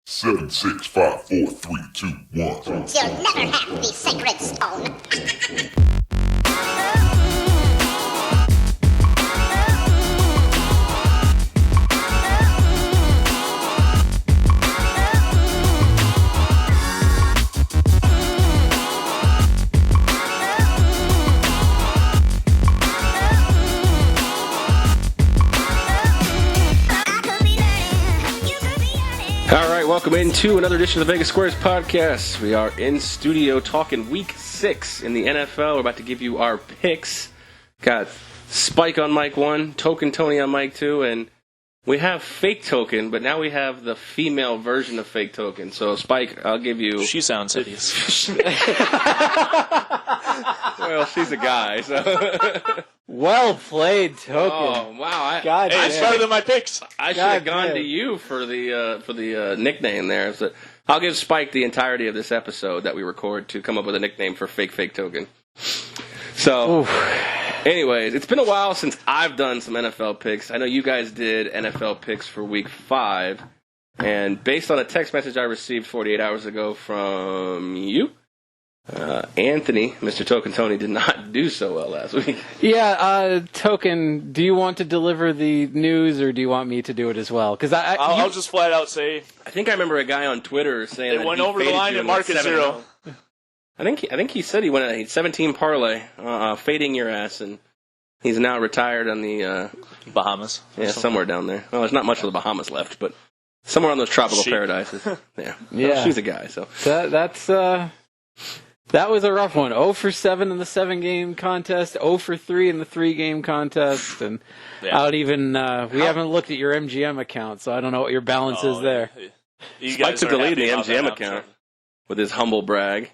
7, 6, 5, 4, 3, 2, 1. You'll never have the sacred stone. All right, welcome into another edition of the Vegas Squares podcast. We are in studio talking Week 6 in the NFL. We're about to give you our picks. Got Spike on mic 1, Token Tony on mic 2, and we have Fake Token, but now we have the female version of Fake Token. So, Spike, I'll give you... She sounds hideous. Well, she's a guy, so... Well played, Token. Oh, wow. God Hey, damn. it's better than my picks. I should have God gone damn. to you for the nickname there. So I'll give Spike the entirety of this episode that we record to come up with a nickname for Fake Token. So, anyways, it's been a while since I've done some NFL picks. I know you guys did NFL picks for Week 5, and based on a text message I received 48 hours ago from you, Anthony, Mr. Token Tony, did not do so well last week. Yeah, Token, do you want to deliver the news or do you want me to do it as well? Because I'll just flat out say I think I remember a guy on Twitter saying it that went he over the faded line you and in like market 7-0. 0. I think he said he went a 17 parlay, fading your ass, and he's now retired on the Bahamas. somewhere down there. Well, there's not much of the Bahamas left, but somewhere on those tropical Sheep. paradises. Yeah, Yeah. Well, she's a guy. So that was a rough one. 0 for 7 in the 7-game contest, 0 for 3 in the 3-game contest, and Yeah. we haven't looked at your MGM account, so I don't know what your balance is there. You Spike guys took are the lead in happy the about MGM that, I'm account sure. with his humble brag,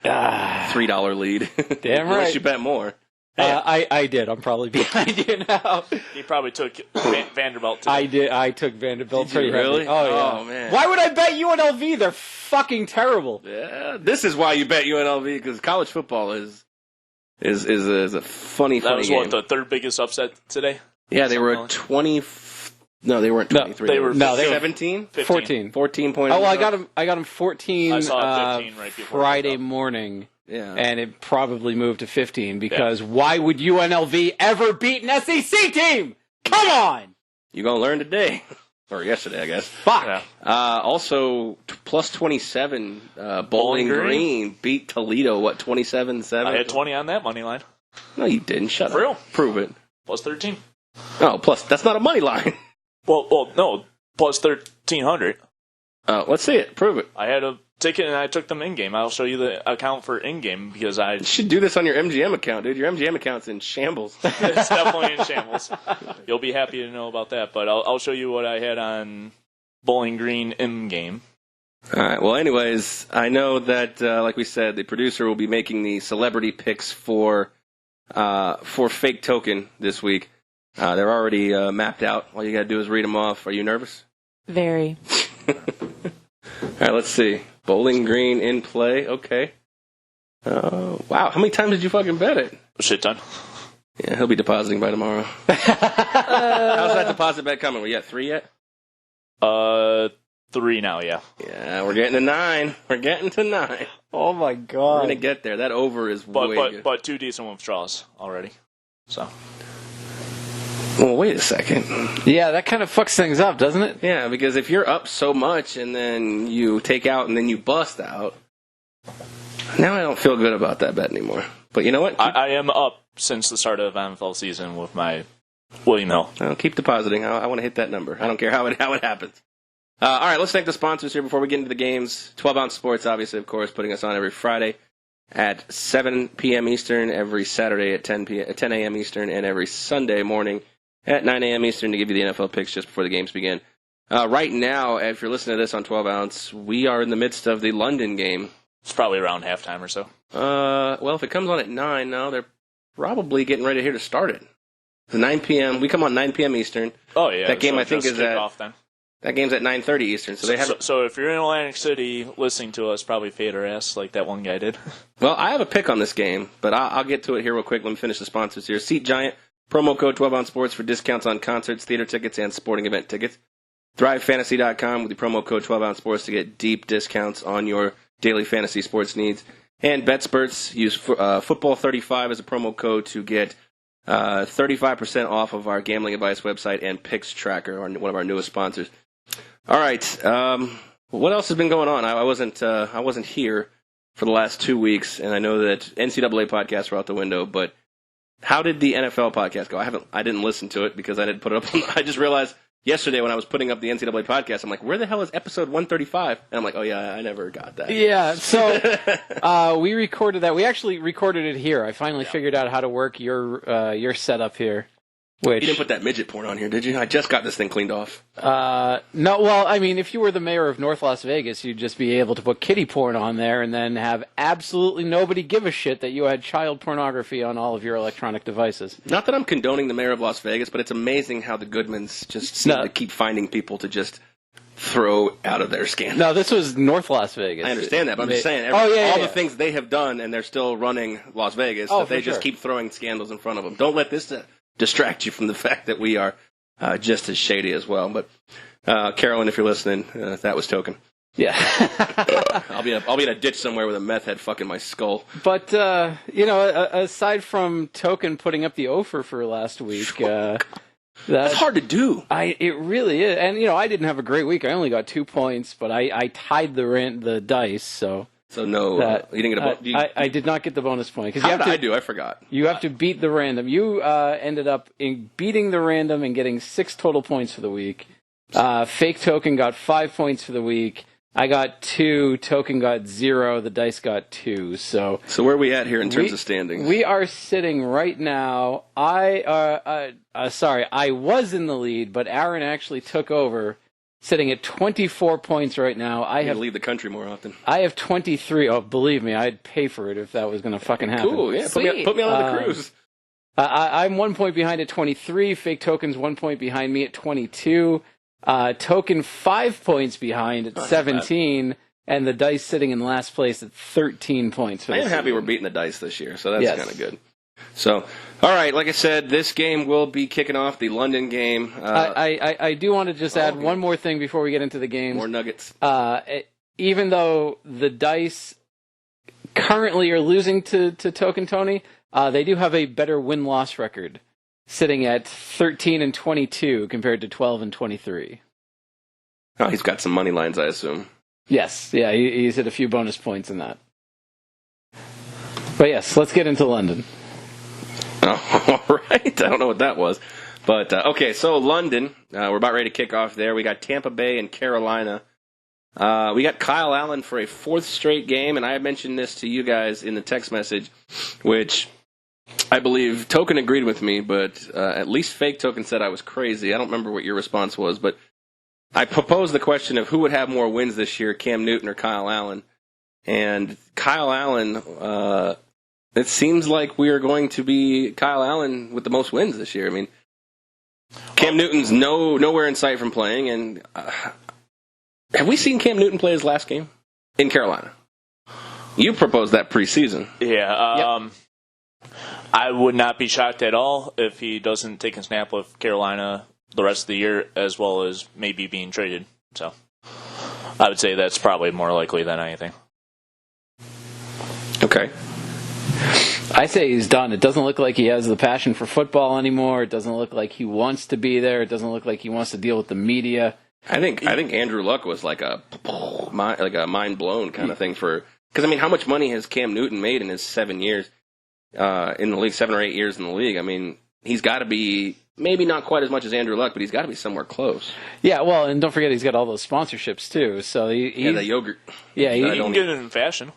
$3 lead. Damn Unless right. you bet more. I did. I'm probably behind you now. He probably took Vanderbilt too. I did. I took Vanderbilt Did you pretty really? heavy. Oh, yeah. Oh, man. Why would I bet UNLV? They're fucking terrible. Yeah, this is why you bet UNLV, because college football is a funny That was game. what, the third biggest upset today? Yeah, they were Something at 20. No, they weren't 23. they were 17? 15. 14. 14 points. Oh, well, I got him 14, I saw 15 right before Friday we got up. morning, Yeah. and it probably moved to 15 because why would UNLV ever beat an SEC team? Come on! You gonna learn today. Or yesterday, I guess. Fuck. Yeah. Also, plus 27, Bowling Green beat Toledo, 27-7? I had 20 on that money line. No, you didn't. Shut For up. real? Prove it. Plus 13. Oh, plus, that's not a money line. Well, no. Plus 1,300. Let's see it. Prove it. I had a ticket and I took them in-game. I'll show you the account for in-game because You should do this on your MGM account, dude. Your MGM account's in shambles. it's definitely in shambles. You'll be happy to know about that. But I'll show you what I had on Bowling Green in-game. All right. Well, anyways, I know that, like we said, the producer will be making the celebrity picks for Fake Token this week. They're already mapped out. All you got to do is read them off. Are you nervous? Very. All right. Let's see. Bowling Green in play. Okay. Wow. How many times did you fucking bet it? A shit ton. Yeah, he'll be depositing by tomorrow. How's that deposit bet coming? We got 3 yet? 3 now, yeah. Yeah, we're getting to 9. We're getting to 9. Oh my We're god. gonna get there. That over is way good. But 2 decent withdrawals already. So Well, wait a second. Yeah, that kind of fucks things up, doesn't it? Yeah, because if you're up so much and then you take out and then you bust out, now I don't feel good about that bet anymore. But you know what? I am up since the start of NFL season with my William Hill. Keep depositing. I want to hit that number. I don't care how it happens. All right, let's thank the sponsors here before we get into the games. 12-ounce Sports, obviously, of course, putting us on every Friday at 7 p.m. Eastern, every Saturday at 10 a.m. Eastern, and every Sunday morning at 9 a.m. Eastern to give you the NFL picks just before the games begin. Right now, if you're listening to this on 12-ounce, we are in the midst of the London game. It's probably around halftime or so. Well, if it comes on at 9 now, they're probably getting ready here to start it. It's 9 p.m. We come on 9 p.m. Eastern. Oh yeah, That game, so I think, just is kick at- off then. That game's at 9:30 Eastern, so they have. So if you're in Atlantic City listening to us, probably fade our ass like that one guy did. Well, I have a pick on this game, but I'll get to it here real quick. Let me finish the sponsors here. Seat Giant, promo code 12-ounce sports for discounts on concerts, theater tickets, and sporting event tickets. ThriveFantasy.com with the promo code 12ounce sports to get deep discounts on your daily fantasy sports needs. And BetSperts, use Football35 as a promo code to get 35% off of our gambling advice website and Picks Tracker, one of our newest sponsors. All right, what else has been going on? I wasn't here for the last 2 weeks, and I know that NCAA podcasts were out the window. But how did the NFL podcast go? I didn't listen to it because I didn't put it up. I just realized yesterday when I was putting up the NCAA podcast, I'm like, where the hell is episode 135? And I'm like, oh yeah, I never got that. Yeah, so we recorded that. We actually recorded it here. I finally figured out how to work your setup here. Which, you didn't put that midget porn on here, did you? I just got this thing cleaned off. No, well, I mean, if you were the mayor of North Las Vegas, you'd just be able to put kitty porn on there and then have absolutely nobody give a shit that you had child pornography on all of your electronic devices. Not that I'm condoning the mayor of Las Vegas, but it's amazing how the Goodmans just seem to keep finding people to just throw out of their scandal. No, this was North Las Vegas. I understand that, but I'm just saying, the things they have done, and they're still running Las Vegas, that they just keep throwing scandals in front of them. Don't let this distract you from the fact that we are just as shady as well. But Carolyn, if you're listening, that was Token. Yeah, I'll be in a ditch somewhere with a meth head fucking my skull. But aside from Token putting up the offer for last week, that's hard to do. It really is, and I didn't have a great week. I only got 2 points, but I tied the dice, so. So no, you didn't get a bonus. I did not get the bonus point. How did I do? I forgot. You have to beat the random. You ended up beating the random and getting 6 total points for the week. Fake Token got 5 points for the week. I got 2. Token got 0. The dice got 2. So where are we at here in terms of standings? We are sitting right now. I was in the lead, but Aaron actually took over. Sitting at 24 points right now. I have leave the country more often. I have 23. Oh, believe me, I'd pay for it if that was going to fucking happen. Cool, yeah. Put me on the cruise. I'm 1 point behind at 23. Fake Token's 1 point behind me at 22. Token 5 points behind at 17. And the dice sitting in last place at 13 points. I am happy we're beating the dice this year, so that's kind of good. So, all right, like I said, this game will be kicking off the London game. I do want to just add one more thing before we get into the games. More nuggets. Even though the dice currently are losing to Token Tony, they do have a better win-loss record, sitting at 13-22 compared to 12-23. Oh, he's got some money lines, I assume. Yes, yeah, he's hit a few bonus points in that. But yes, let's get into London. Oh, all right. I don't know what that was. But, okay, so London, we're about ready to kick off there. We got Tampa Bay and Carolina. We got Kyle Allen for a 4th straight game, and I mentioned this to you guys in the text message, which I believe Token agreed with me, but at least Fake Token said I was crazy. I don't remember what your response was, but I proposed the question of who would have more wins this year, Cam Newton or Kyle Allen. And Kyle Allen, it seems like we are going to be Kyle Allen with the most wins this year. I mean, Cam Newton's nowhere in sight from playing. And have we seen Cam Newton play his last game in Carolina? You proposed that preseason. Yeah. I would not be shocked at all if he doesn't take a snap with Carolina the rest of the year, as well as maybe being traded. So I would say that's probably more likely than anything. Okay. I say he's done. It doesn't look like he has the passion for football anymore. It doesn't look like he wants to be there. It doesn't look like he wants to deal with the media. I think Andrew Luck was like a mind blown kind of thing because I mean, how much money has Cam Newton made in his 7 years in the league, 7 or 8 years in the league? I mean, he's got to be maybe not quite as much as Andrew Luck, but he's got to be somewhere close. Yeah, well, and don't forget he's got all those sponsorships too. So the yogurt. Yeah, you can get it in fashion.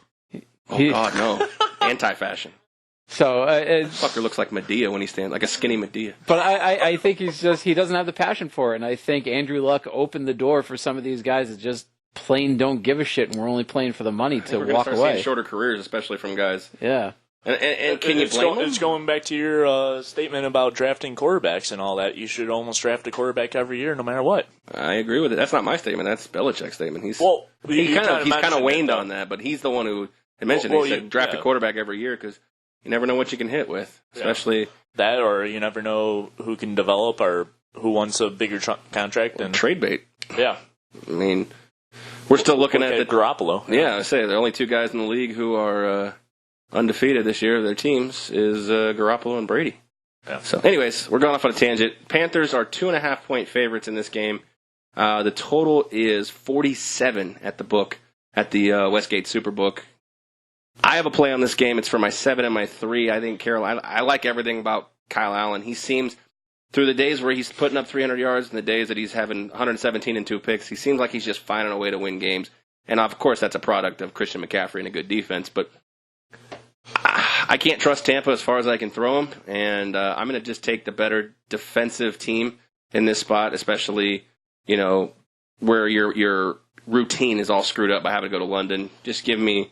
Oh God, no! Anti-fashion. So fucker looks like Medea when he stands, like a skinny Medea. But I think he doesn't have the passion for it, and I think Andrew Luck opened the door for some of these guys that just plain don't give a shit, and we're only playing for the money to walk away. Seeing shorter careers, especially from guys. Yeah. And can you blame them? It's going back to your statement about drafting quarterbacks and all that. You should almost draft a quarterback every year, no matter what. I agree with it. That's not my statement. That's Belichick's statement. He's kind of waned on that, but he's the one who mentioned it. He said draft a quarterback every year because you never know what you can hit with, especially that, or you never know who can develop or who wants a bigger contract. And trade bait. Yeah. I mean, we're still looking Look at at Garoppolo. Yeah, I say the only two guys in the league who are undefeated this year. Their teams is Garoppolo and Brady. Yeah. So, anyways, we're going off on a tangent. Panthers are 2.5-point favorites in this game. The total is 47 at the book at the Westgate Superbook. I have a play on this game. It's for my 7 and my 3. I think Carolina. I like everything about Kyle Allen. He seems, through the days where he's putting up 300 yards and the days that he's having 117 and 2 picks, he seems like he's just finding a way to win games. And of course, that's a product of Christian McCaffrey and a good defense. But I can't trust Tampa as far as I can throw them, and I'm going to just take the better defensive team in this spot, especially where your routine is all screwed up by having to go to London. Just give me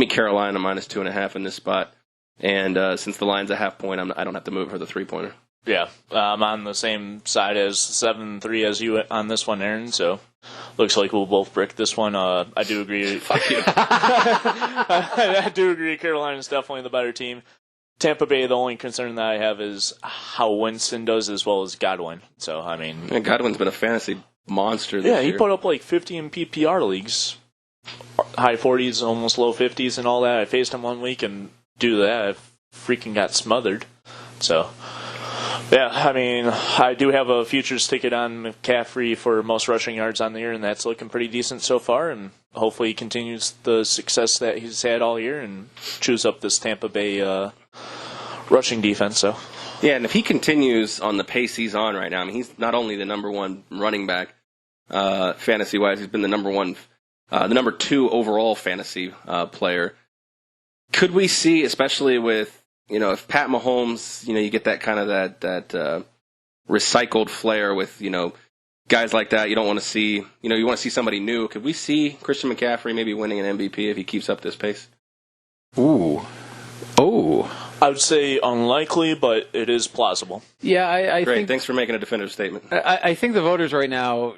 Carolina minus 2.5 in this spot, and since the line's a half point, I don't have to move for the 3-pointer. Yeah, I'm on the same side as 7-3 as you on this one, Aaron. So looks like we'll both brick this one. I do agree. Fuck you. I do agree. Carolina's definitely the better team. Tampa Bay, the only concern that I have is how Winston does as well as Godwin. So I mean, And Godwin's been a fantasy monster this year. he put up like 50 in PPR leagues, high 40s, almost low 50s, and all that. I faced him one week, and due to that, I freaking got smothered. So. Yeah, I mean, I do have a futures ticket on McCaffrey for most rushing yards on the year, and that's looking pretty decent so far, and hopefully he continues the success that he's had all year and chews up this Tampa Bay rushing defense. So, Yeah, and if he continues on the pace he's on right now, I mean, he's not only the number one running back fantasy-wise, he's been the number 2 overall fantasy player. Could we see, especially with if Pat Mahomes, you get that kind of that recycled flair with, guys like that, you don't want to see, you want to see somebody new. Could we see Christian McCaffrey maybe winning an MVP if he keeps up this pace? Ooh. Oh. I would say unlikely, but it is plausible. Yeah, I Great, think thanks for making a definitive statement. I think the voters right now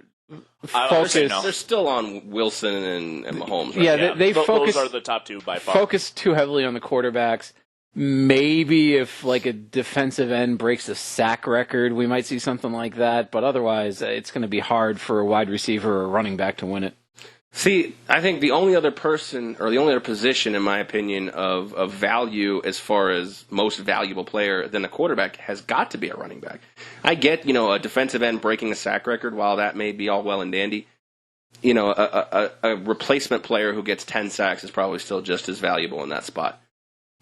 I would say focus. no. They're still on Wilson and Mahomes. Right? Yeah, they focus. Those are the top 2 by far. Focus too heavily on the quarterbacks. Maybe if like a defensive end breaks a sack record, we might see something like that. But otherwise, it's going to be hard for a wide receiver or a running back to win it. See, I think the only other person, or the only other position, in my opinion, of value as far as most valuable player than a quarterback has got to be a running back. I get, a defensive end breaking a sack record, while that may be all well and dandy. A replacement player who gets 10 sacks is probably still just as valuable in that spot.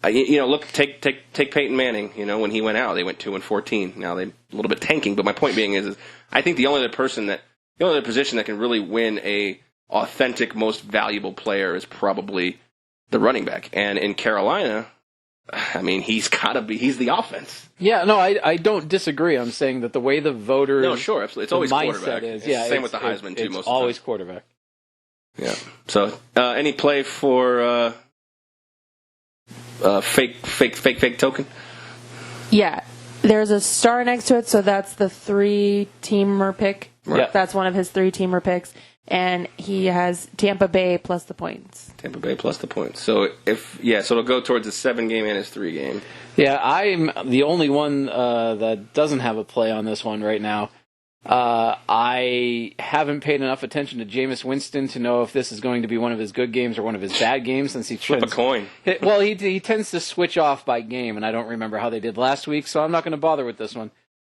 Look, take Peyton Manning. When he went out, they went 2-14. Now they're a little bit tanking, but my point being is I think the only other position that can really win a authentic, most valuable player is probably the running back. And in Carolina, I mean, he's the offense. Yeah, no, I don't disagree. I'm saying that the way the voters, No, sure, absolutely. It's the always mindset quarterback. is, Same with the Heisman too. It's Most always of quarterback. the time. Yeah. So, any play for fake token? Yeah. There's a star next to it, so that's the 3-teamer pick. Right. That's one of his 3-teamer picks. And he has Tampa Bay plus the points. Tampa Bay plus the points. So so it'll go towards a 7-game and his 3-game. Yeah, I'm the only one that doesn't have a play on this one right now. I haven't paid enough attention to Jameis Winston to know if this is going to be one of his good games or one of his bad games, since he Flip a coin. Well, he tends to switch off by game, and I don't remember how they did last week, so I'm not going to bother with this one.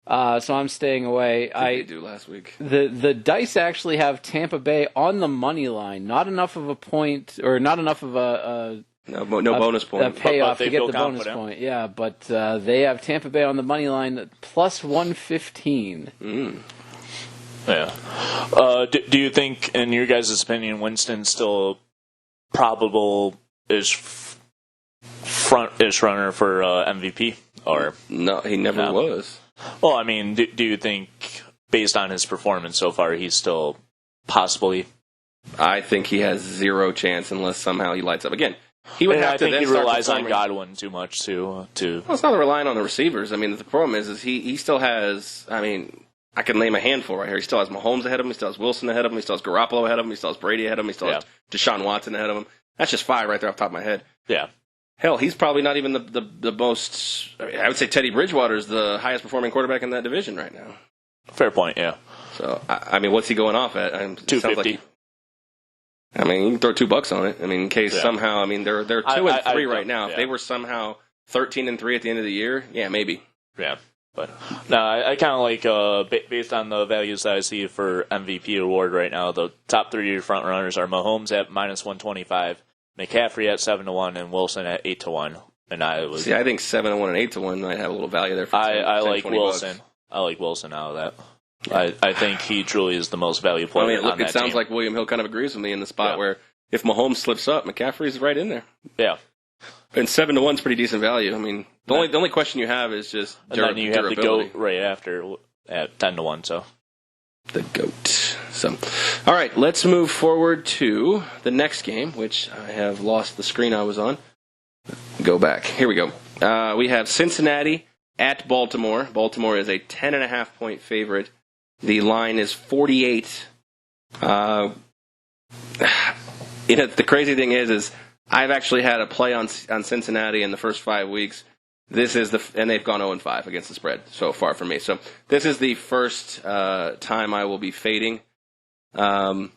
So I'm staying away. What did they do last week? The dice actually have Tampa Bay on the money line. Not enough of a point, or not enough of a No bonus point. a payoff But to they get feel the bonus confident. point. Yeah, but they have Tampa Bay on the money line plus 115. Yeah. Do you think, in your guys' opinion, Winston's still probable-ish front-ish runner for MVP? Or No, he never No. was. well, I mean, do you think, based on his performance so far, he's still possibly? I think he has zero chance unless somehow he lights up again. He would And have I to think then he start relies on performing. Godwin too much to. Well, it's not relying on the receivers. I mean, the problem is he still has. I mean, I can name a handful right here. He still has Mahomes ahead of him. He still has Wilson ahead of him. He still has Garoppolo ahead of him. He still has Brady ahead of him. He still has Deshaun Watson ahead of him. That's just 5 right there off the top of my head. Yeah. Hell, he's probably not even the most. I would say Teddy Bridgewater is the highest performing quarterback in that division right now. Fair point. Yeah. So, I mean, what's he going off at? It sounds 250. I mean, you can throw $2 on it. I mean, in case somehow, I mean, they're 2-3 right now. Yeah. If they were somehow 13-3 at the end of the year, yeah, maybe. Yeah. But no, I kind of like, based on the values that I see for MVP award right now, the top 3 front runners are Mahomes at -125, McCaffrey at 7-1, and Wilson at 8-1. And I think 7-1 and 8-1 might have a little value there. For I like $20. Wilson. I like Wilson out of that. I think he truly is the most valuable player. I mean, on that it sounds team. like William Hill kind of agrees with me in the spot where if Mahomes slips up, McCaffrey's right in there. Yeah. And 7-1 is pretty decent value. I mean, the only question you have is just and then you have the durability. GOAT right after at 10-1. So The GOAT. So, all right, let's move forward to the next game, which I have lost the screen I was on. Go back. Here we go. We have Cincinnati at Baltimore. Baltimore is a 10.5-point favorite. The line is 48. The crazy thing is I've actually had a play on Cincinnati in the first 5 weeks. This is and they've gone 0-5 against the spread so far for me. So this is the first time I will be fading the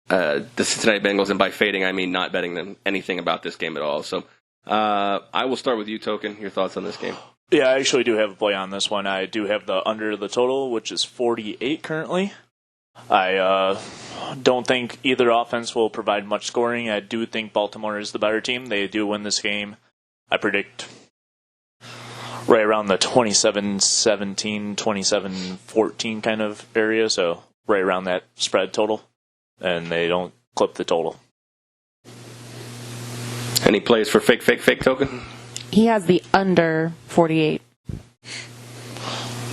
Cincinnati Bengals, and by fading I mean not betting them anything about this game at all. So I will start with you, Token. Your thoughts on this game? yeah, I actually do have a play on this one. I do have the under the total, which is 48 currently. I don't think either offense will provide much scoring. I do think Baltimore is the better team. They do win this game. I predict right around the 27-17, 27-14 kind of area, so right around that spread total, and they don't clip the total. Any plays for fake Token? He has the under 48.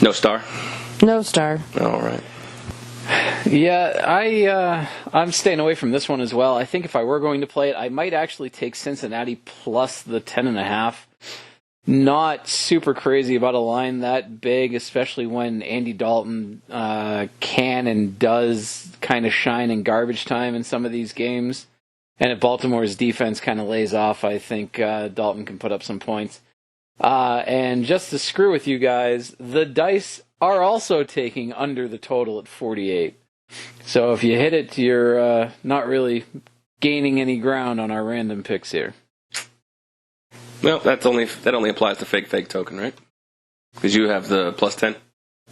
No star? No star. All right. Yeah, I'm staying away from this one as well. I think if I were going to play it, I might actually take Cincinnati plus the 10.5. Not super crazy about a line that big, especially when Andy Dalton can and does kind of shine in garbage time in some of these games. And if Baltimore's defense kind of lays off, I think Dalton can put up some points. And just to screw with you guys, the dice are also taking under the total at 48. So if you hit it, you're not really gaining any ground on our random picks here. Well, that only applies to fake Token, right? Because you have the plus 10.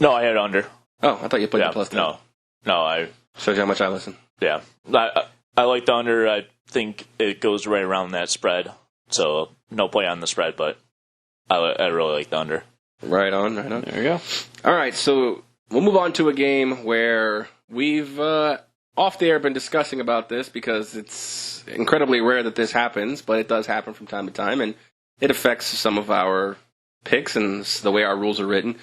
No, I had under. Oh, I thought you played the plus 10. No, I Shows you how much I listen. yeah. I like the under. I think it goes right around that spread. So no play on the spread, but I really like the under. Right on. There you go. All right, so we'll move on to a game where we've off the air been discussing about this because it's incredibly rare that this happens, but it does happen from time to time, and it affects some of our picks and the way our rules are written.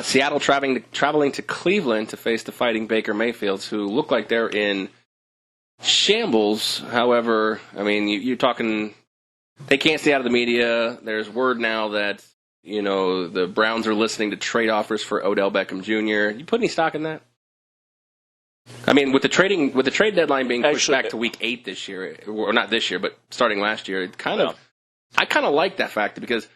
Seattle traveling to Cleveland to face the Fighting Baker Mayfields, who look like they're in shambles. However, I mean, you're talking, they can't stay out of the media. There's word now that, you know, the Browns are listening to trade offers for Odell Beckham Jr. You put any stock in that? I mean, with the trade deadline being pushed back to week 8 this year, or not this year, but starting last year, I kind of like that fact because,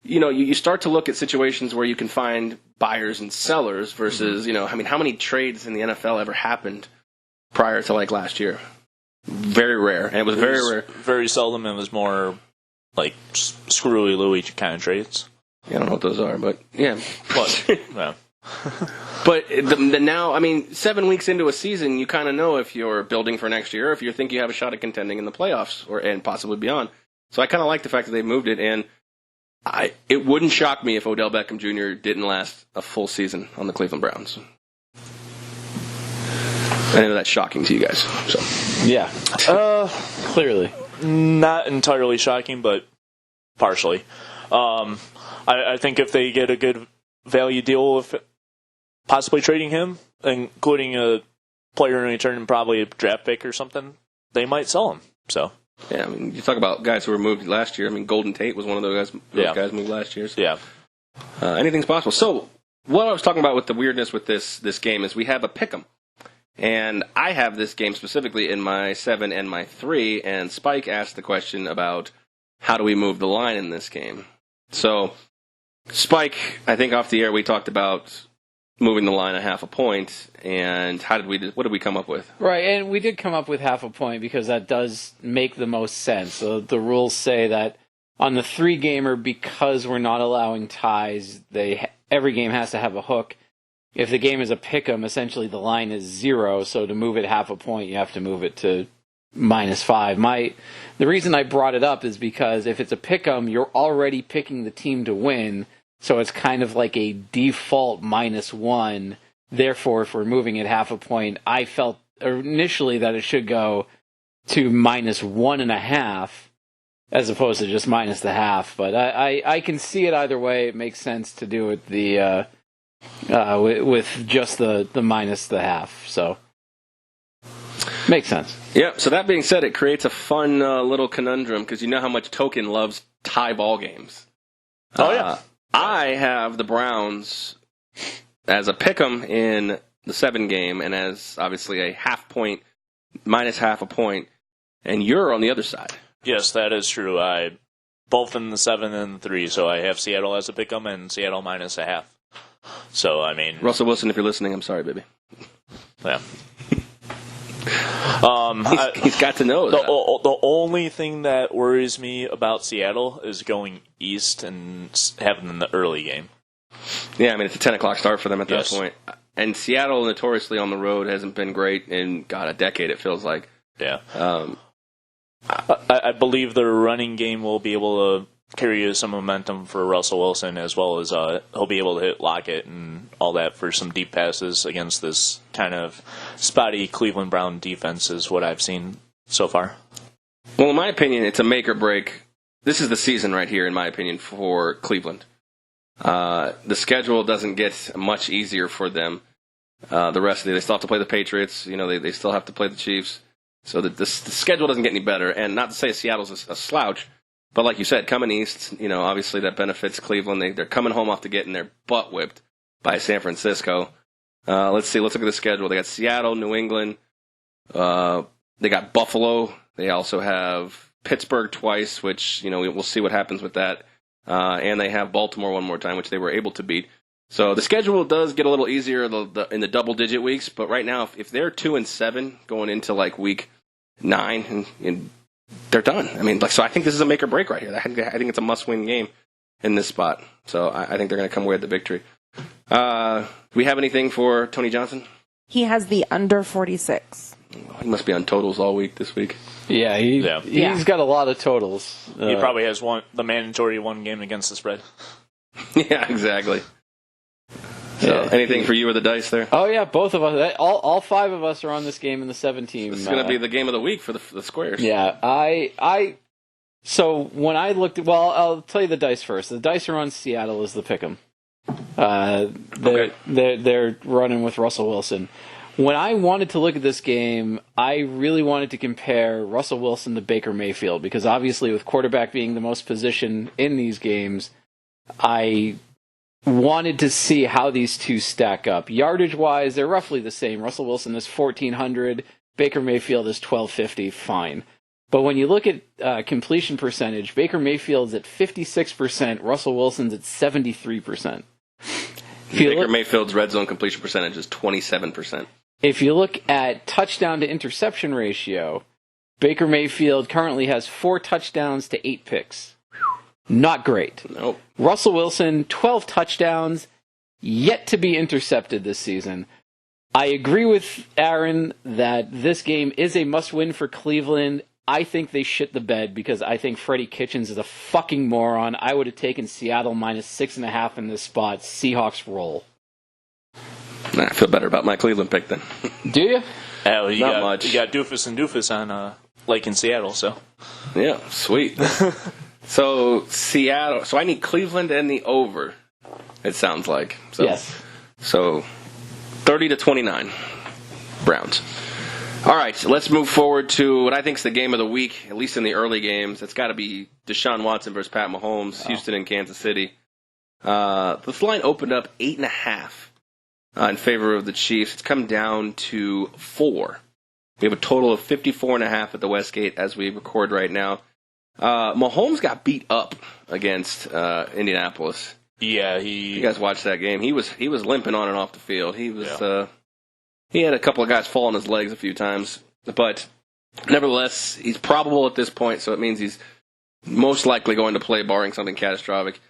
you know, you start to look at situations where you can find buyers and sellers versus, you know, I mean, how many trades in the NFL ever happened prior to like last year? Very rare, and it was very rare. Very seldom. It was more like screwy Louie kind of trades. I don't know what those are, but yeah. But yeah. But the now, I mean, 7 weeks into a season, you kind of know if you're building for next year, or if you think you have a shot at contending in the playoffs, and possibly beyond. So I kind of like the fact that they moved it, and it wouldn't shock me if Odell Beckham Jr. didn't last a full season on the Cleveland Browns. I know that's shocking to you guys. So Yeah. Clearly. Not entirely shocking, but partially. I think if they get a good value deal with possibly trading him, including a player in return and probably a draft pick or something, they might sell him. So yeah, I mean, you talk about guys who were moved last year. I mean, Golden Tate was one of those guys moved last year. So. yeah. Anything's possible. So what I was talking about with the weirdness with this game is we have a pick'em. And I have this game specifically in my 7 and my 3, and Spike asked the question about how do we move the line in this game. So, Spike, I think off the air we talked about moving the line a half a point. And what did we come up with? Right, and we did come up with half a point because that does make the most sense. So the rules say that on the 3-gamer, because we're not allowing ties, every game has to have a hook. If the game is a pick'em, essentially the line is 0, so to move it half a point, you have to move it to -5. The reason I brought it up is because if it's a pick'em, you're already picking the team to win, so it's kind of like a default -1. Therefore, if we're moving it half a point, I felt initially that it should go to -1.5 as opposed to just -0.5. But I can see it either way. It makes sense to do it with just the minus the half. So makes sense. Yep. So that being said, it creates a fun little conundrum because you know how much Token loves tie ball games. Oh yeah. I have the Browns as a pick'em in the 7 game and as obviously a half point, -0.5 point, and you're on the other side. Yes, that is true. I both in the 7 and the 3, so I have Seattle as a pick'em and Seattle -0.5. So I mean, Russell Wilson, if you're listening, I'm sorry, baby. yeah. He's got to know that. The only thing that worries me about Seattle is going east and having in the early game. Yeah, I mean, it's a 10 o'clock start for them at that Yes. point. And Seattle, notoriously on the road, hasn't been great in, a decade, it feels like. Yeah. I believe their running game will be able to carry some momentum for Russell Wilson, as well as he'll be able to hit Lockett and all that for some deep passes against this kind of spotty Cleveland Brown defense is what I've seen so far. Well, in my opinion, it's a make or break. This is the season right here, in my opinion, for Cleveland. The schedule doesn't get much easier for them. The rest of the day, they still have to play the Patriots. They still have to play the Chiefs. So the schedule doesn't get any better. And not to say Seattle's a slouch, but like you said, coming east, obviously that benefits Cleveland. They're coming home after getting their butt whipped by San Francisco. Let's see. Let's look at the schedule. They got Seattle, New England. They got Buffalo. They also have Pittsburgh twice, which, we'll see what happens with that. And they have Baltimore one more time, which they were able to beat. So the schedule does get a little easier in the double-digit weeks. But right now, if they're 2-7 going into like week 9, and they're done. I mean, so I think this is a make or break right here. I think it's a must-win game in this spot. So I think they're going to come away with the victory. Do we have anything for Tony Johnson? He has the under 46. He must be on totals all week this week. Yeah, he's got a lot of totals. He probably has the mandatory one game against the spread. Yeah, exactly. So, anything for you with the dice there? Oh yeah, both of us. All 5 of us are on this game in the 7 team. It's going to be the game of the week for the squares. Yeah, So when I looked, I'll tell you the dice first. The dice are on Seattle as the pick'em. They're running with Russell Wilson. When I wanted to look at this game, I really wanted to compare Russell Wilson to Baker Mayfield because obviously with quarterback being the most position in these games, I wanted to see how these two stack up. Yardage-wise, they're roughly the same. Russell Wilson is 1,400. Baker Mayfield is 1,250. Fine. But when you look at completion percentage, Baker Mayfield's at 56%. Russell Wilson's at 73%. Baker Mayfield's red zone completion percentage is 27%. If you look at touchdown to interception ratio, Baker Mayfield currently has 4 touchdowns to 8 picks. Not great. Nope. Russell Wilson, 12 touchdowns, yet to be intercepted this season. I agree with Aaron that this game is a must-win for Cleveland. I think they shit the bed because I think Freddie Kitchens is a fucking moron. I would have taken Seattle -6.5 in this spot. Seahawks roll. I feel better about my Cleveland pick then. Do you? Hell, you Not much. You got Doofus and Doofus on Lake in Seattle, so. Yeah, sweet. So Seattle. So I need Cleveland and the over. It sounds like. So, Yes. So 30-29, Browns. All right, so let's move forward to what I think is the game of the week, at least in the early games. It's got to be Deshaun Watson versus Pat Mahomes, Houston and Kansas City. This line opened up 8.5 in favor of the Chiefs. It's come down to 4. We have a total of 54.5 at the Westgate as we record right now. Mahomes got beat up against Indianapolis. Yeah, You guys watched that game. He was limping on and off the field. He was he had a couple of guys fall on his legs a few times, but nevertheless, he's probable at this point, so it means he's most likely going to play, barring something catastrophic.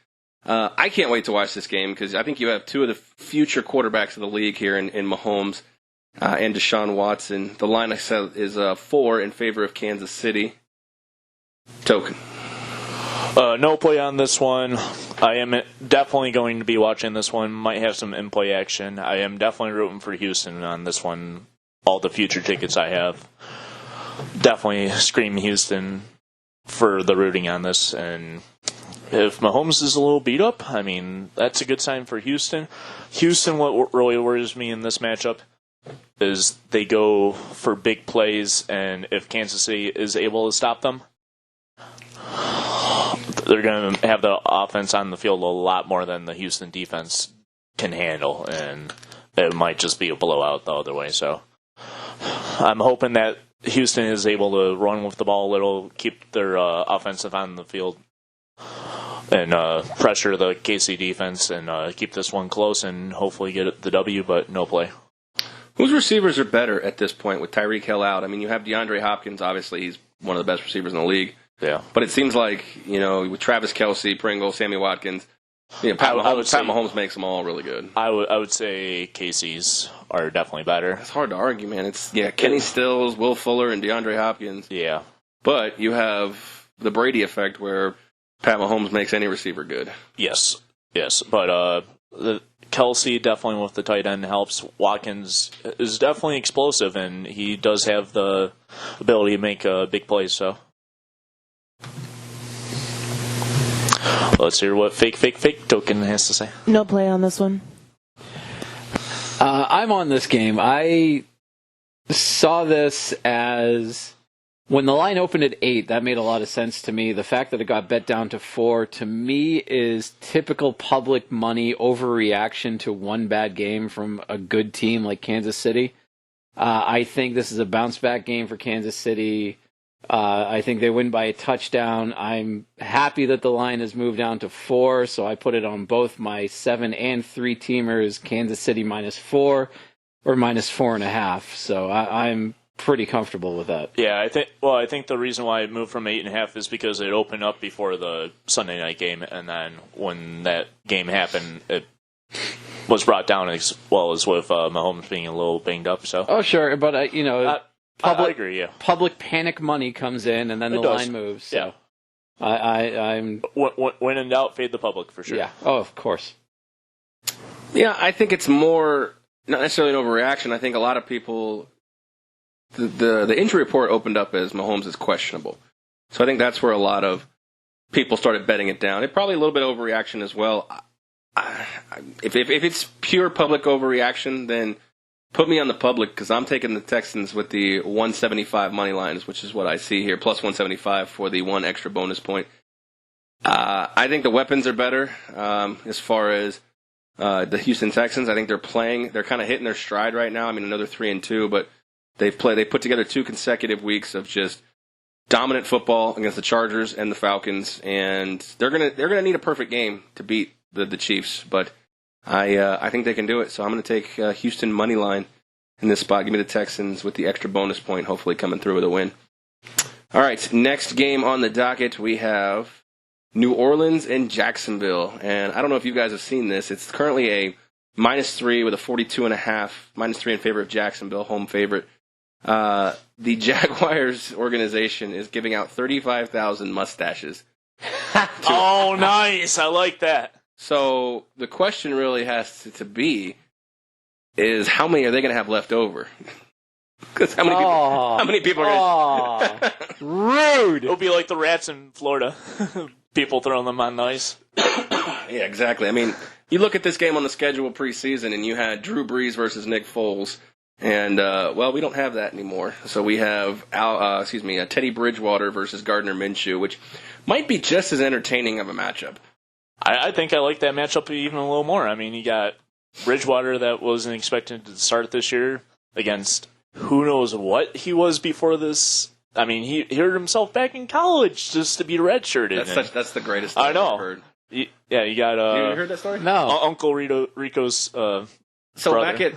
I can't wait to watch this game because I think you have two of the future quarterbacks of the league here in Mahomes and Deshaun Watson. The line I said is 4 in favor of Kansas City. Token. No play on this one. I am definitely going to be watching this one. Might have some in-play action. I am definitely rooting for Houston on this one. All the future tickets I have. Definitely scream Houston for the rooting on this. And if Mahomes is a little beat up, I mean, that's a good sign for Houston. Houston, what really worries me in this matchup is they go for big plays, and if Kansas City is able to stop them, they're going to have the offense on the field a lot more than the Houston defense can handle, and it might just be a blowout the other way. So I'm hoping that Houston is able to run with the ball a little, keep their offensive on the field, and pressure the KC defense, and keep this one close and hopefully get the W, but no play. Whose receivers are better at this point with Tyreek Hill out? I mean, you have DeAndre Hopkins. Obviously, he's one of the best receivers in the league. Yeah. But it seems like, with Travis Kelce, Pringle, Sammy Watkins, Pat Mahomes makes them all really good. I would say KC's are definitely better. It's hard to argue, man. It's Kenny Stills, Will Fuller, and DeAndre Hopkins. Yeah. But you have the Brady effect where Pat Mahomes makes any receiver good. Yes. But the Kelce definitely with the tight end helps. Watkins is definitely explosive, and he does have the ability to make big plays. So let's hear what fake token has to say. No play on this one. I'm on this game. I saw this as when the line opened at 8, that made a lot of sense to me. The fact that it got bet down to 4, to me, is typical public money overreaction to one bad game from a good team like Kansas City. I think this is a bounce-back game for Kansas City. I think they win by a touchdown. I'm happy that the line has moved down to 4, so I put it on both my 7 and 3 teamers, Kansas City -4 or -4.5. So I'm pretty comfortable with that. Yeah, I think the reason why it moved from 8.5 is because it opened up before the Sunday night game, and then when that game happened, it was brought down as well as with Mahomes being a little banged up. So sure, but I agree. Yeah, public panic money comes in, and then the line moves. So yeah, I'm when in doubt, fade the public for sure. Yeah. Oh, of course. Yeah, I think it's more not necessarily an overreaction. I think a lot of people. The injury report opened up as Mahomes is questionable. So I think that's where a lot of people started betting it down. It probably a little bit overreaction as well. If it's pure public overreaction, then put me on the public because I'm taking the Texans with the 175 money lines, which is what I see here, plus 175 for the 1 extra bonus point. I think the weapons are better as far as the Houston Texans. I think they're kind of hitting their stride right now. I mean, another 3-2, but they put together 2 consecutive weeks of just dominant football against the Chargers and the Falcons, and they're gonna need a perfect game to beat the Chiefs. But I think they can do it. So I'm gonna take Houston money line in this spot. Give me the Texans with the extra bonus point, hopefully coming through with a win. All right, next game on the docket we have New Orleans and Jacksonville, and I don't know if you guys have seen this. It's currently a -3 with a 42.5, -3 in favor of Jacksonville, home favorite. The Jaguars organization is giving out 35,000 mustaches. Oh, nice! I like that. So the question really has to be is how many are they going to have left over? Because how many people are going to... Rude! It'll be like the rats in Florida. People throwing them on the ice. Yeah, exactly. I mean, you look at this game on the schedule preseason, and you had Drew Brees versus Nick Foles. And, we don't have that anymore. So we have Teddy Bridgewater versus Gardner Minshew, which might be just as entertaining of a matchup. I think I like that matchup even a little more. I mean, you got Bridgewater that wasn't expected to start this year against who knows what he was before this. I mean, he hurt himself back in college just to be redshirted. That's the greatest thing I know. I've heard. Yeah, you got You heard that story? No. Uncle Rico's So brother. back at,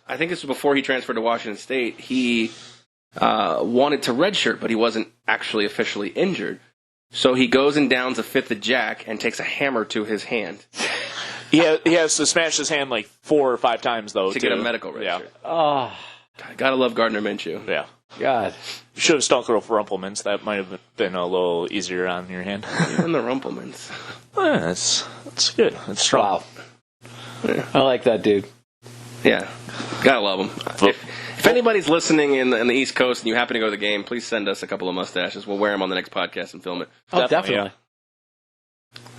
I think this was before he transferred to Washington State, he wanted to redshirt, but he wasn't actually officially injured. So he goes and downs a fifth of Jack and takes a hammer to his hand He has to smash his hand like 4 or 5 times, though. to get a medical redshirt. Yeah. Oh, Gotta love Gardner Minshew. Yeah. God. You should have stuck with Rumplemans. That might have been a little easier on your hand. Even the Rumplemans. That's good. That's strong. Wow. I like that dude. Yeah, gotta love him. If anybody's listening in the East Coast and you happen to go to the game, please send us a couple of mustaches. We'll wear them on the next podcast and film it. Oh, Definitely, definitely.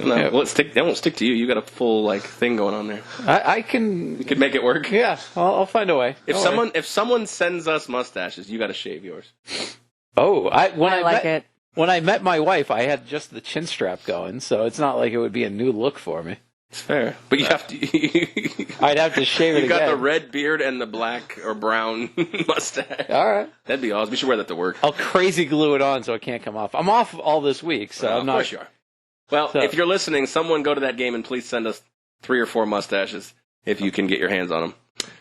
No, Yeah. well, that won't stick to you. You got a full thing going on there. I can. You could make it work. Yeah, I'll find a way. If someone sends us mustaches, you got to shave yours. Oh, when I like met, it. When I met my wife, I had just the chin strap going, so it's not like it would be a new look for me. It's fair, but you have to. I'd have to shave it You got again. the red beard and the black or brown mustache. All right. That'd be awesome. We should wear that to work. I'll crazy glue it on so it can't come off. I'm off all this week, so I'm Of not. course you are. Well, So- if you're listening, someone go to that game and please send us 3 or 4 mustaches if you can get your hands on them.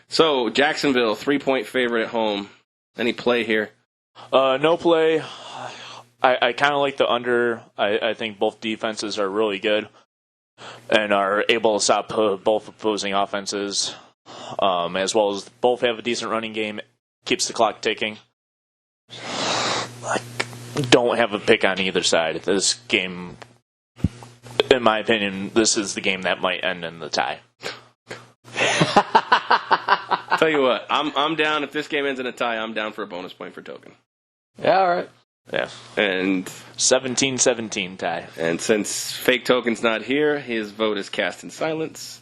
So, Jacksonville, 3-point favorite at home. Any play here? No play. I kind of like the under. I think both defenses are really good and are able to stop both opposing offenses, as well as both have a decent running game. Keeps the clock ticking. I don't have a pick on either side. This game, in my opinion, this is the game that might end in the tie. Tell you what, I'm down. If this game ends in a tie, I'm down for a bonus point for Token. Yeah, all right. Yeah, And 17-17 tie. since Fake Token's not here, his vote is cast in silence,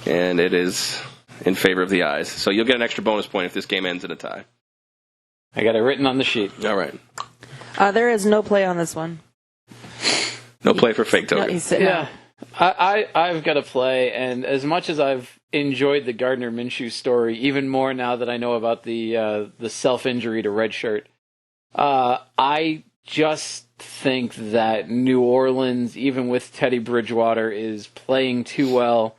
and it is in favor of the ayes. So you'll get an extra bonus point if this game ends in a tie. I got it written on the sheet. All right. There is no play on this one. No play for Fake No, Token. he's sitting Yeah. I've got to play, and as much as I've enjoyed the Gardner Minshew story, even more now that I know about the self-injury to redshirt, I just think that New Orleans, even with Teddy Bridgewater, is playing too well.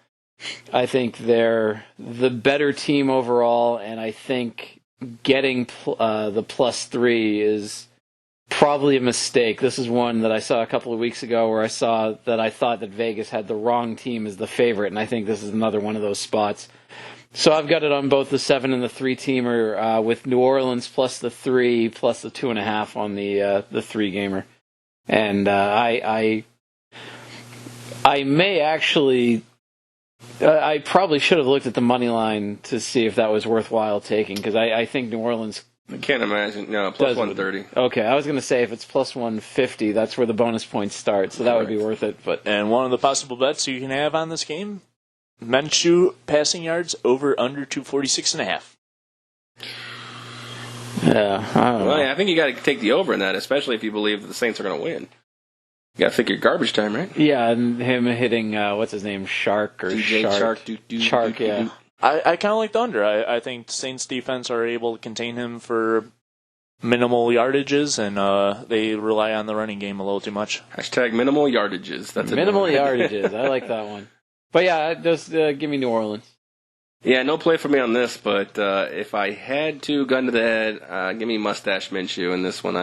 I think they're the better team overall, and I think getting the +3 is probably a mistake. This is one that I saw a couple of weeks ago where I saw that I thought that Vegas had the wrong team as the favorite, and I think this is another one of those spots. So I've got it on both the 7 and the 3-teamer with New Orleans plus the 3 plus the 2.5 on the 3-gamer, and I may actually. I probably should have looked at the money line to see if that was worthwhile taking, because I think New Orleans. I can't imagine. No, plus Doesn't. 130. Okay, I was going to say if it's plus 150, that's where the bonus points start, so that would be worth it. But And one of the possible bets you can have on this game, Minshew passing yards over under 246.5. yeah, I don't know. Well, yeah, I think you got to take the over in that, especially if you believe that the Saints are going to win. You got to figure garbage time, right? Yeah, and him hitting what's his name, Shark or DJ Shark? Shark, yeah. I kind of like the under. I think Saints defense are able to contain him for minimal yardages, and they rely on the running game a little too much. Hashtag minimal yardages. That's a Minimal yardages. I like that one. But yeah, just give me New Orleans. Yeah, no play for me on this, but if I had to, gun to the head, give me Mustache Minshew in this one.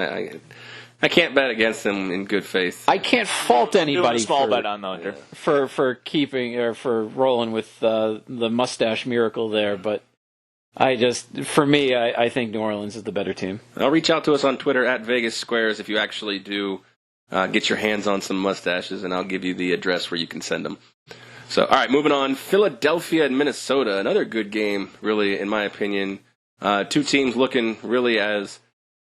I can't bet against him in good faith. I can't fault Doing anybody a small bet on the under. for keeping or for rolling with the mustache miracle there, but I think New Orleans is the better team. I'll reach out to us on Twitter at Vegas Squares if you actually do get your hands on some mustaches, and I'll give you the address where you can send them. So, all right, moving on. Philadelphia and Minnesota, another good game, really, in my opinion. Two teams looking really as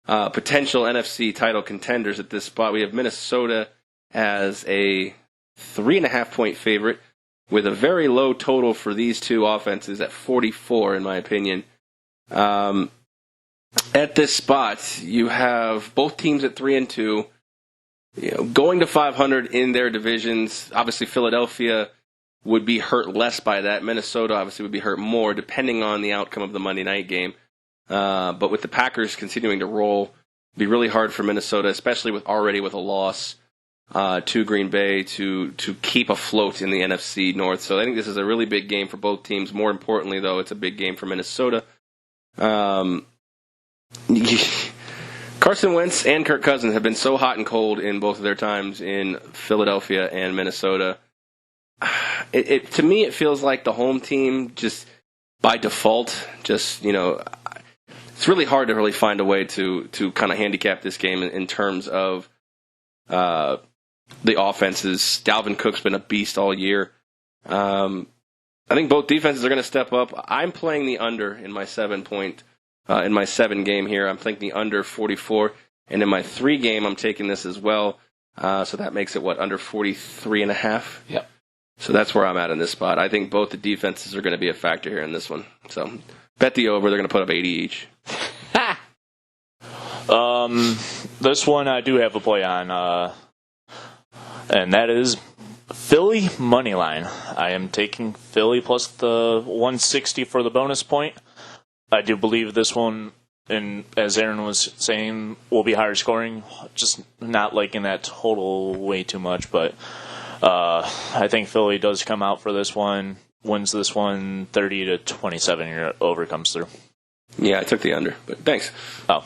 potential NFC title contenders at this spot. We have Minnesota as a 3.5-point favorite with a very low total for these two offenses at 44, in my opinion. At this spot, you have both teams at 3-2, going to 500 in their divisions. Obviously, Philadelphia would be hurt less by that. Minnesota obviously would be hurt more, depending on the outcome of the Monday night game. But with the Packers continuing to roll, it'd be really hard for Minnesota, especially with a loss to Green Bay to keep afloat in the NFC North. So I think this is a really big game for both teams. More importantly, though, it's a big game for Minnesota. Carson Wentz and Kirk Cousins have been so hot and cold in both of their times in Philadelphia and Minnesota. To me, it feels like the home team just by default, it's really hard to really find a way to kind of handicap this game in terms of the offenses. Dalvin Cook's been a beast all year. I think both defenses are going to step up. I'm playing the under in my 7 game here. I'm thinking the under 44. And in my 3 game, I'm taking this as well. So that makes it, under 43.5? Yep. So that's where I'm at in this spot. I think both the defenses are going to be a factor here in this one. So bet the over. They're going to put up 80 each. This one I do have a play on, and that is Philly money line. I am taking Philly plus the 160 for the bonus point. I do believe this one, and as Aaron was saying, will be higher scoring. Just not liking that total way too much, but I think Philly does come out for this one, wins this one 30-27. Your over comes through. Yeah, I took the under, but thanks. Oh.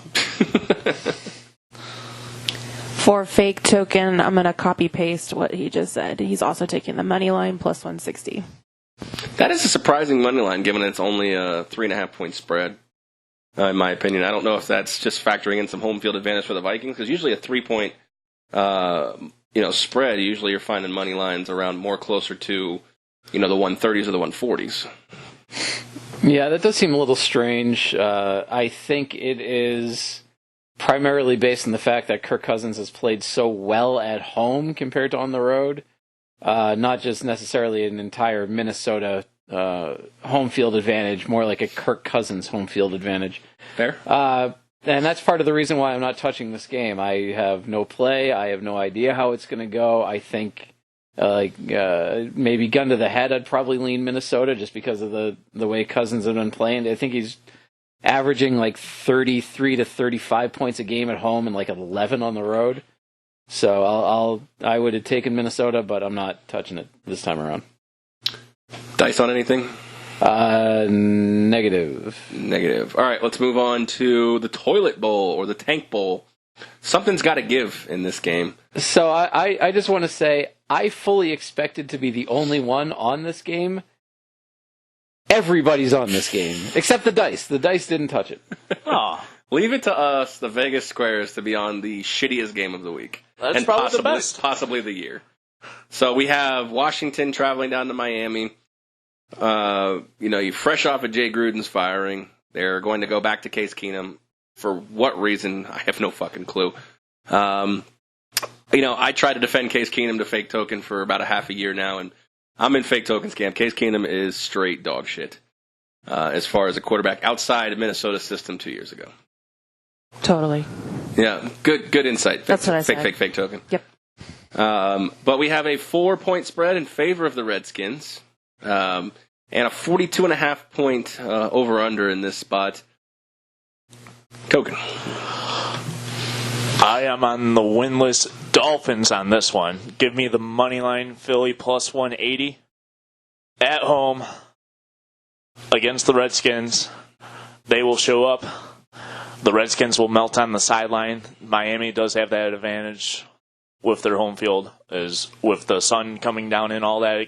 For Fake Token, I'm going to copy paste what he just said. He's also taking the money line plus 160. That is a surprising money line, given it's only a 3.5 point spread. In my opinion, I don't know if that's just factoring in some home field advantage for the Vikings, because usually a 3 point, spread. Usually you're finding money lines around more closer to, the 130s or the 140s. Yeah, that does seem a little strange. I think it is primarily based on the fact that Kirk Cousins has played so well at home compared to on the road. Not just necessarily an entire Minnesota home field advantage, more like a Kirk Cousins home field advantage. Fair. And that's part of the reason why I'm not touching this game. I have no play. I have no idea how it's going to go. I think, maybe gun to the head, I'd probably lean Minnesota just because of the way Cousins have been playing. I think he's averaging 33 to 35 points a game at home and 11 on the road. So I would have taken Minnesota, but I'm not touching it this time around. Dice on anything? Negative. All right, let's move on to the Toilet Bowl or the Tank Bowl. Something's got to give in this game. So I just want to say I fully expected to be the only one on this game. Everybody's on this game, except the dice. The dice didn't touch it. Oh, Leave it to us, the Vegas Squares, to be on the shittiest game of the week. That's and probably the best. Possibly the year. So we have Washington traveling down to Miami. You fresh off of Jay Gruden's firing. They're going to go back to Case Keenum. For what reason, I have no fucking clue. I tried to defend Case Keenum to Fake Token for about a half a year now, and I'm in Fake Token's camp. Case Keenum is straight dog shit as far as a quarterback outside of Minnesota's system 2 years ago. Totally. Yeah, good insight. That's what I said. Fake Token. Yep. But we have a 4-point spread in favor of the Redskins, and a 42.5 point over-under in this spot. Token. I am on the winless Dolphins on this one. Give me the money line Philly plus 180 at home against the Redskins. They will show up. The Redskins will melt on the sideline. Miami does have that advantage with their home field, as with the sun coming down and all that.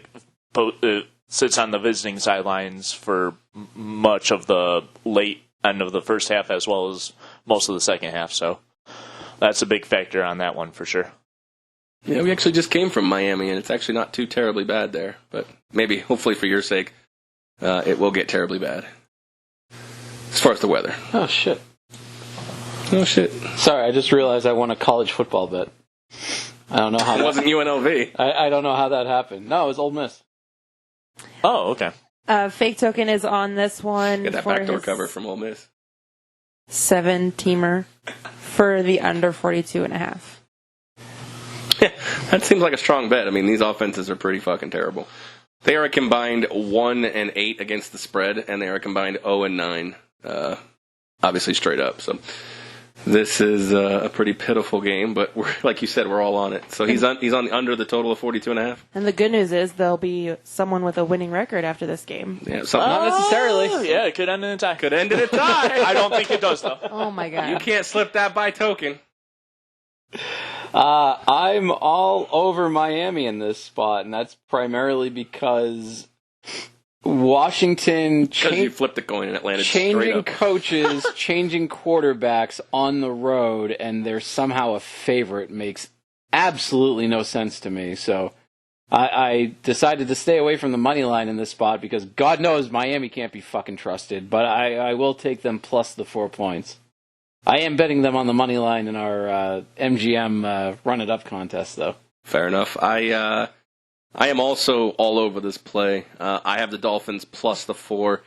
It sits on the visiting sidelines for much of the late end of the first half as well as most of the second half. So that's a big factor on that one for sure. Yeah, we actually just came from Miami, and it's actually not too terribly bad there. But maybe, hopefully for your sake, it will get terribly bad. As far as the weather. Oh, shit. Sorry, I just realized I won a college football bet. I don't know how it wasn't UNLV. I don't know how that happened. No, it was Ole Miss. Oh, okay. Fake Token is on this one. Get that for backdoor his cover from Ole Miss. 7-teamer for the under 42.5. That seems like a strong bet. I mean, these offenses are pretty fucking terrible. They are a combined 1-8 against the spread, and they are a combined 0-9, obviously straight up. So This is a pretty pitiful game, but like you said, we're all on it. So he's on the under the total of 42.5. And the good news is there'll be someone with a winning record after this game. Yeah, Not necessarily. Yeah, it could end in a tie. could end in a tie. I don't think it does, though. Oh my god. You can't slip that by token. I'm all over Miami in this spot, and that's primarily because Washington Because you flipped the coin and it landed straight changing up. coaches, changing quarterbacks on the road, and they're somehow a favorite makes absolutely no sense to me. So I decided to stay away from the money line in this spot because God knows Miami can't be fucking trusted, but I will take them plus the 4 points. I am betting them on the money line in our MGM Run It Up contest, though. Fair enough. I am also all over this play. I have the Dolphins plus the 4,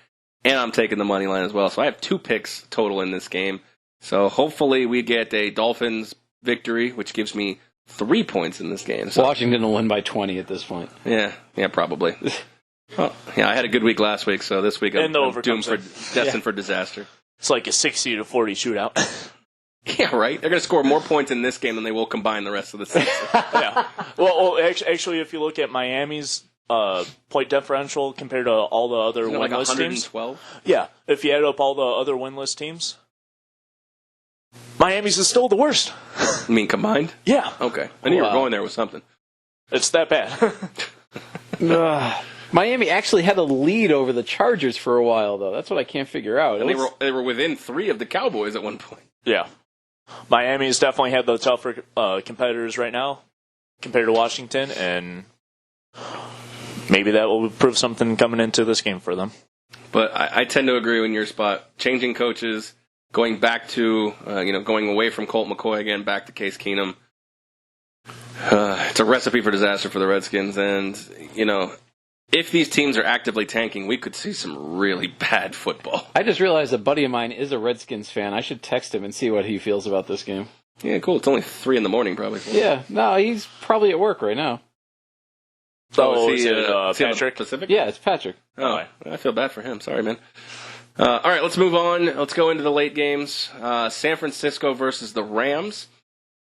and I'm taking the money line as well. So I have 2 picks total in this game. So hopefully we get a Dolphins victory, which gives me 3 points in this game. So, Washington will win by 20 at this point. yeah, probably. Well, yeah, I had a good week last week, so this week I'm doomed destined for disaster. It's like a 60-40 shootout. Yeah, right. They're going to score more points in this game than they will combine the rest of the season. Yeah. Well, actually, if you look at Miami's point differential compared to all the other Isn't it like winless teams, 112? yeah, if you add up all the other winless teams, Miami's is still the worst. You mean combined? Yeah, Okay. I knew you were Wow. going there with something. it's that bad. Miami actually had a lead over the Chargers for a while, though. That's what I can't figure out. And they were within 3 of the Cowboys at one point. Yeah. Miami's definitely had the tougher competitors right now compared to Washington, and maybe that will prove something coming into this game for them. But I tend to agree in your spot. Changing coaches, going back to, going away from Colt McCoy again, back to Case Keenum. It's a recipe for disaster for the Redskins. And, if these teams are actively tanking, we could see some really bad football. I just realized a buddy of mine is a Redskins fan. I should text him and see what he feels about this game. Yeah, cool. It's only 3 a.m. probably. Yeah, no, he's probably at work right now. Oh, is is he, it is he on the Patrick? Pacific? Yeah, it's Patrick. Oh, I feel bad for him. Sorry, man. All right, let's move on. Let's go into the late games. San Francisco versus the Rams.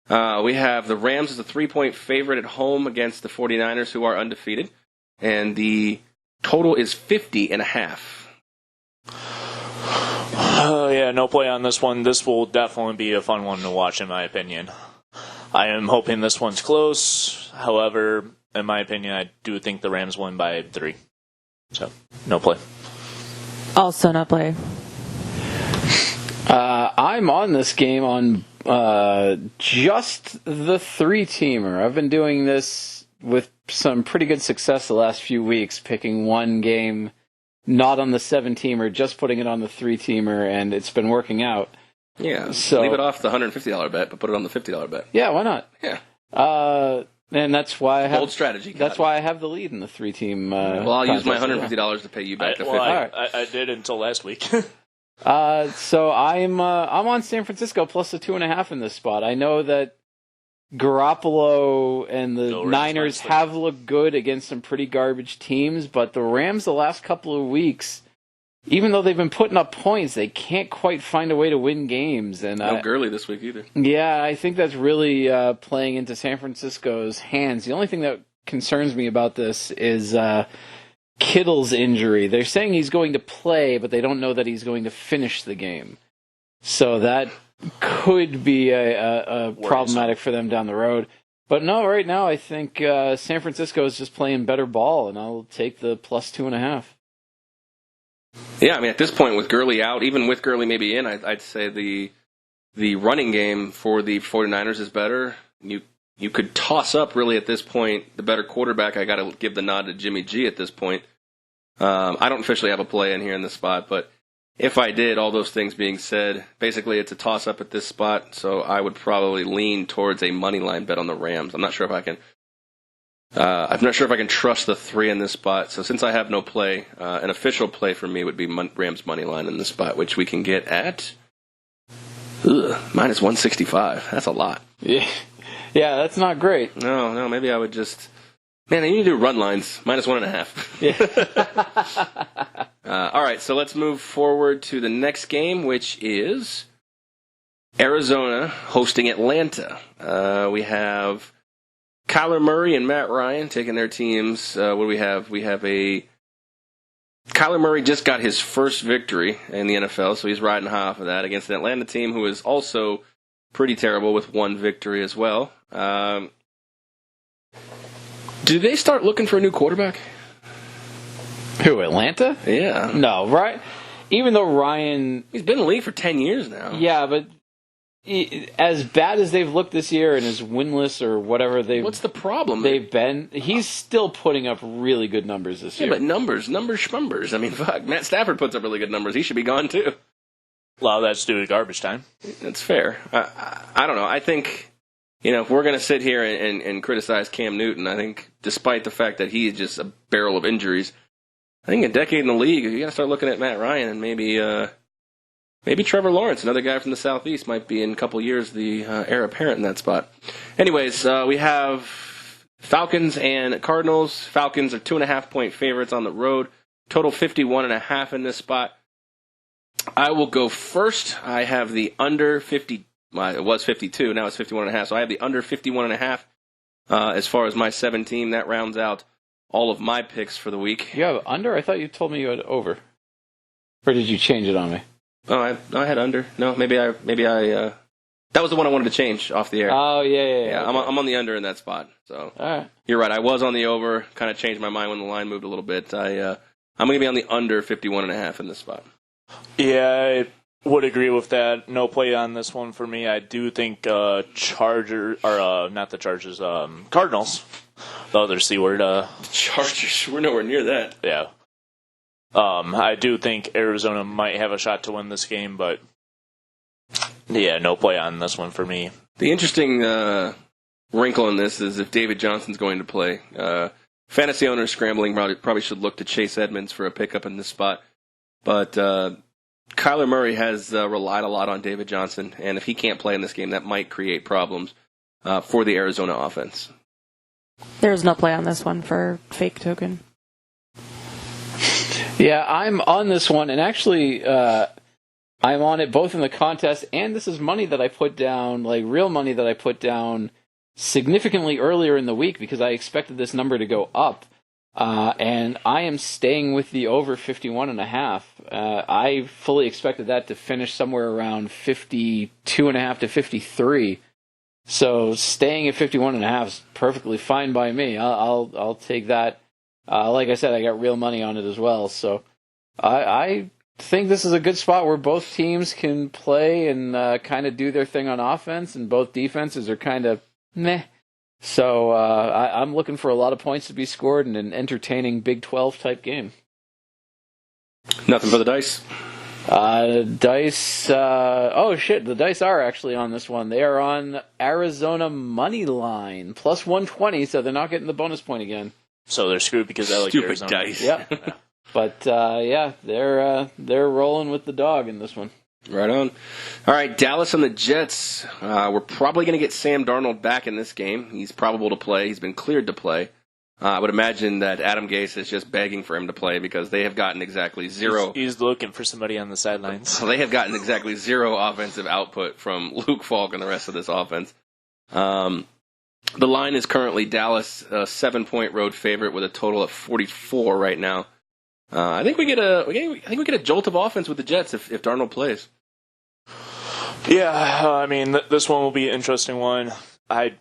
We have the Rams as a 3-point favorite at home against the 49ers, who are undefeated. And the total is 50.5. Oh, yeah, no play on this one. This will definitely be a fun one to watch, in my opinion. I am hoping this one's close. However, in my opinion, I do think the Rams win by 3. So, no play. Also not play. I'm on this game on just the 3-teamer. I've been doing this with some pretty good success the last few weeks, picking one game not on the 7-teamer, just putting it on the 3-teamer, and it's been working out. Yeah, So- leave it off the $150 bet, but put it on the $50 bet. Yeah, why not? Yeah, And that's why I have bold strategy. That's why I have the lead in the 3-team. Well, I'll use my contest as well. $150 to pay you back the Well, 50. I did until last week. So I'm on San Francisco plus the 2.5 in this spot. I know that Garoppolo and the No, Rams Niners nicely. have looked good against some pretty garbage teams, but the Rams the last couple of weeks, even though they've been putting up points, they can't quite find a way to win games. And No Gurley this week either. yeah, I think that's really playing into San Francisco's hands. The only thing that concerns me about this is Kittle's injury. They're saying he's going to play, but they don't know that he's going to finish the game. So that could be a problematic for them down the road. But no, right now I think San Francisco is just playing better ball, and I'll take the plus 2.5. Yeah, I mean, at this point, with Gurley out, even with Gurley maybe in, I'd say the running game for the 49ers is better. You could toss up, really, at this point, the better quarterback. I got to give the nod to Jimmy G at this point. I don't officially have a play in here in this spot, but if I did, all those things being said, basically it's a toss-up at this spot, so I would probably lean towards a money line bet on the Rams. I'm not sure if I can trust the 3 in this spot. So since I have no play, an official play for me would be Rams money line in this spot, which we can get at minus 165. That's a lot. Yeah, that's not great. No, maybe I would just. Man, I need to do run lines. Minus 1.5. Yeah. All right, so let's move forward to the next game, which is Arizona hosting Atlanta. We have Kyler Murray and Matt Ryan taking their teams. What do we have? We have Kyler Murray just got his first victory in the NFL, so he's riding high off of that against an Atlanta team who is also pretty terrible with one victory as well. Do they start looking for a new quarterback? Who, Atlanta? Yeah. No, right? Even though Ryan... He's been in the league for 10 years now. Yeah, but as bad as they've looked this year and as winless or whatever what's the problem? they've been, he's still putting up really good numbers this year. Yeah, but numbers schmumbers. I mean, fuck. Matt Stafford puts up really good numbers. He should be gone, too. A lot of that's due to garbage time. That's fair. I don't know. I think, if we're going to sit here and criticize Cam Newton, I think despite the fact that he is just a barrel of injuries, I think a decade in the league, you got to start looking at Matt Ryan and maybe Trevor Lawrence, another guy from the Southeast, might be in a couple years the heir apparent in that spot. Anyways, we have Falcons and Cardinals. Falcons are 2.5-point favorites on the road. Total 51.5 in this spot. I will go first. I have the under 50. Well, it was 52. Now it's 51.5. So I have the under 51.5 as far as my 7 team. That rounds out all of my picks for the week. You have under? I thought you told me you had over. Or did you change it on me? Oh, I had under. No, maybe I. That was the one I wanted to change off the air. Oh, yeah. Okay. Okay. I'm on the under in that spot. So All right. you're right. I was on the over. Kind of changed my mind when the line moved a little bit. I'm going to be on the under 51.5 in this spot. Yeah, I would agree with that. No play on this one for me. I do think Cardinals, the other C word. Chargers. We're nowhere near that. Yeah. I do think Arizona might have a shot to win this game, but yeah, no play on this one for me. The interesting wrinkle in this is if David Johnson's going to play. Fantasy owners scrambling probably should look to Chase Edmonds for a pickup in this spot. But Kyler Murray has relied a lot on David Johnson, and if he can't play in this game, that might create problems for the Arizona offense. There's no play on this one for fake token. Yeah, I'm on this one, and actually, I'm on it both in the contest, and this is money that I put down, like real money that I put down significantly earlier in the week because I expected this number to go up. And I am staying with the over 51.5. I fully expected that to finish somewhere around 52.5 to 53. So staying at 51.5 is perfectly fine by me. I'll take that. Like I said, I got real money on it as well. So I think this is a good spot where both teams can play and kind of do their thing on offense, and both defenses are kind of meh. So I'm looking for a lot of points to be scored in an entertaining Big 12 type game. Nothing for the dice. Dice. Oh shit! The dice are actually on this one. They are on Arizona money line plus 120, so they're not getting the bonus point again. So they're screwed because I like Stupid Arizona. dice. Yeah, but yeah, they're rolling with the dog in this one. Right on. All right, Dallas and the Jets. We're probably going to get Sam Darnold back in this game. He's probable to play. He's been cleared to play. I would imagine that Adam Gase is just begging for him to play because they have gotten exactly zero. He's looking for somebody on the sidelines. They have gotten exactly zero offensive output from Luke Falk and the rest of this offense. The line is currently Dallas, a 7-point road favorite with a total of 44 right now. I think we get a jolt of offense with the Jets if Darnold plays. Yeah, I mean, this one will be an interesting one. I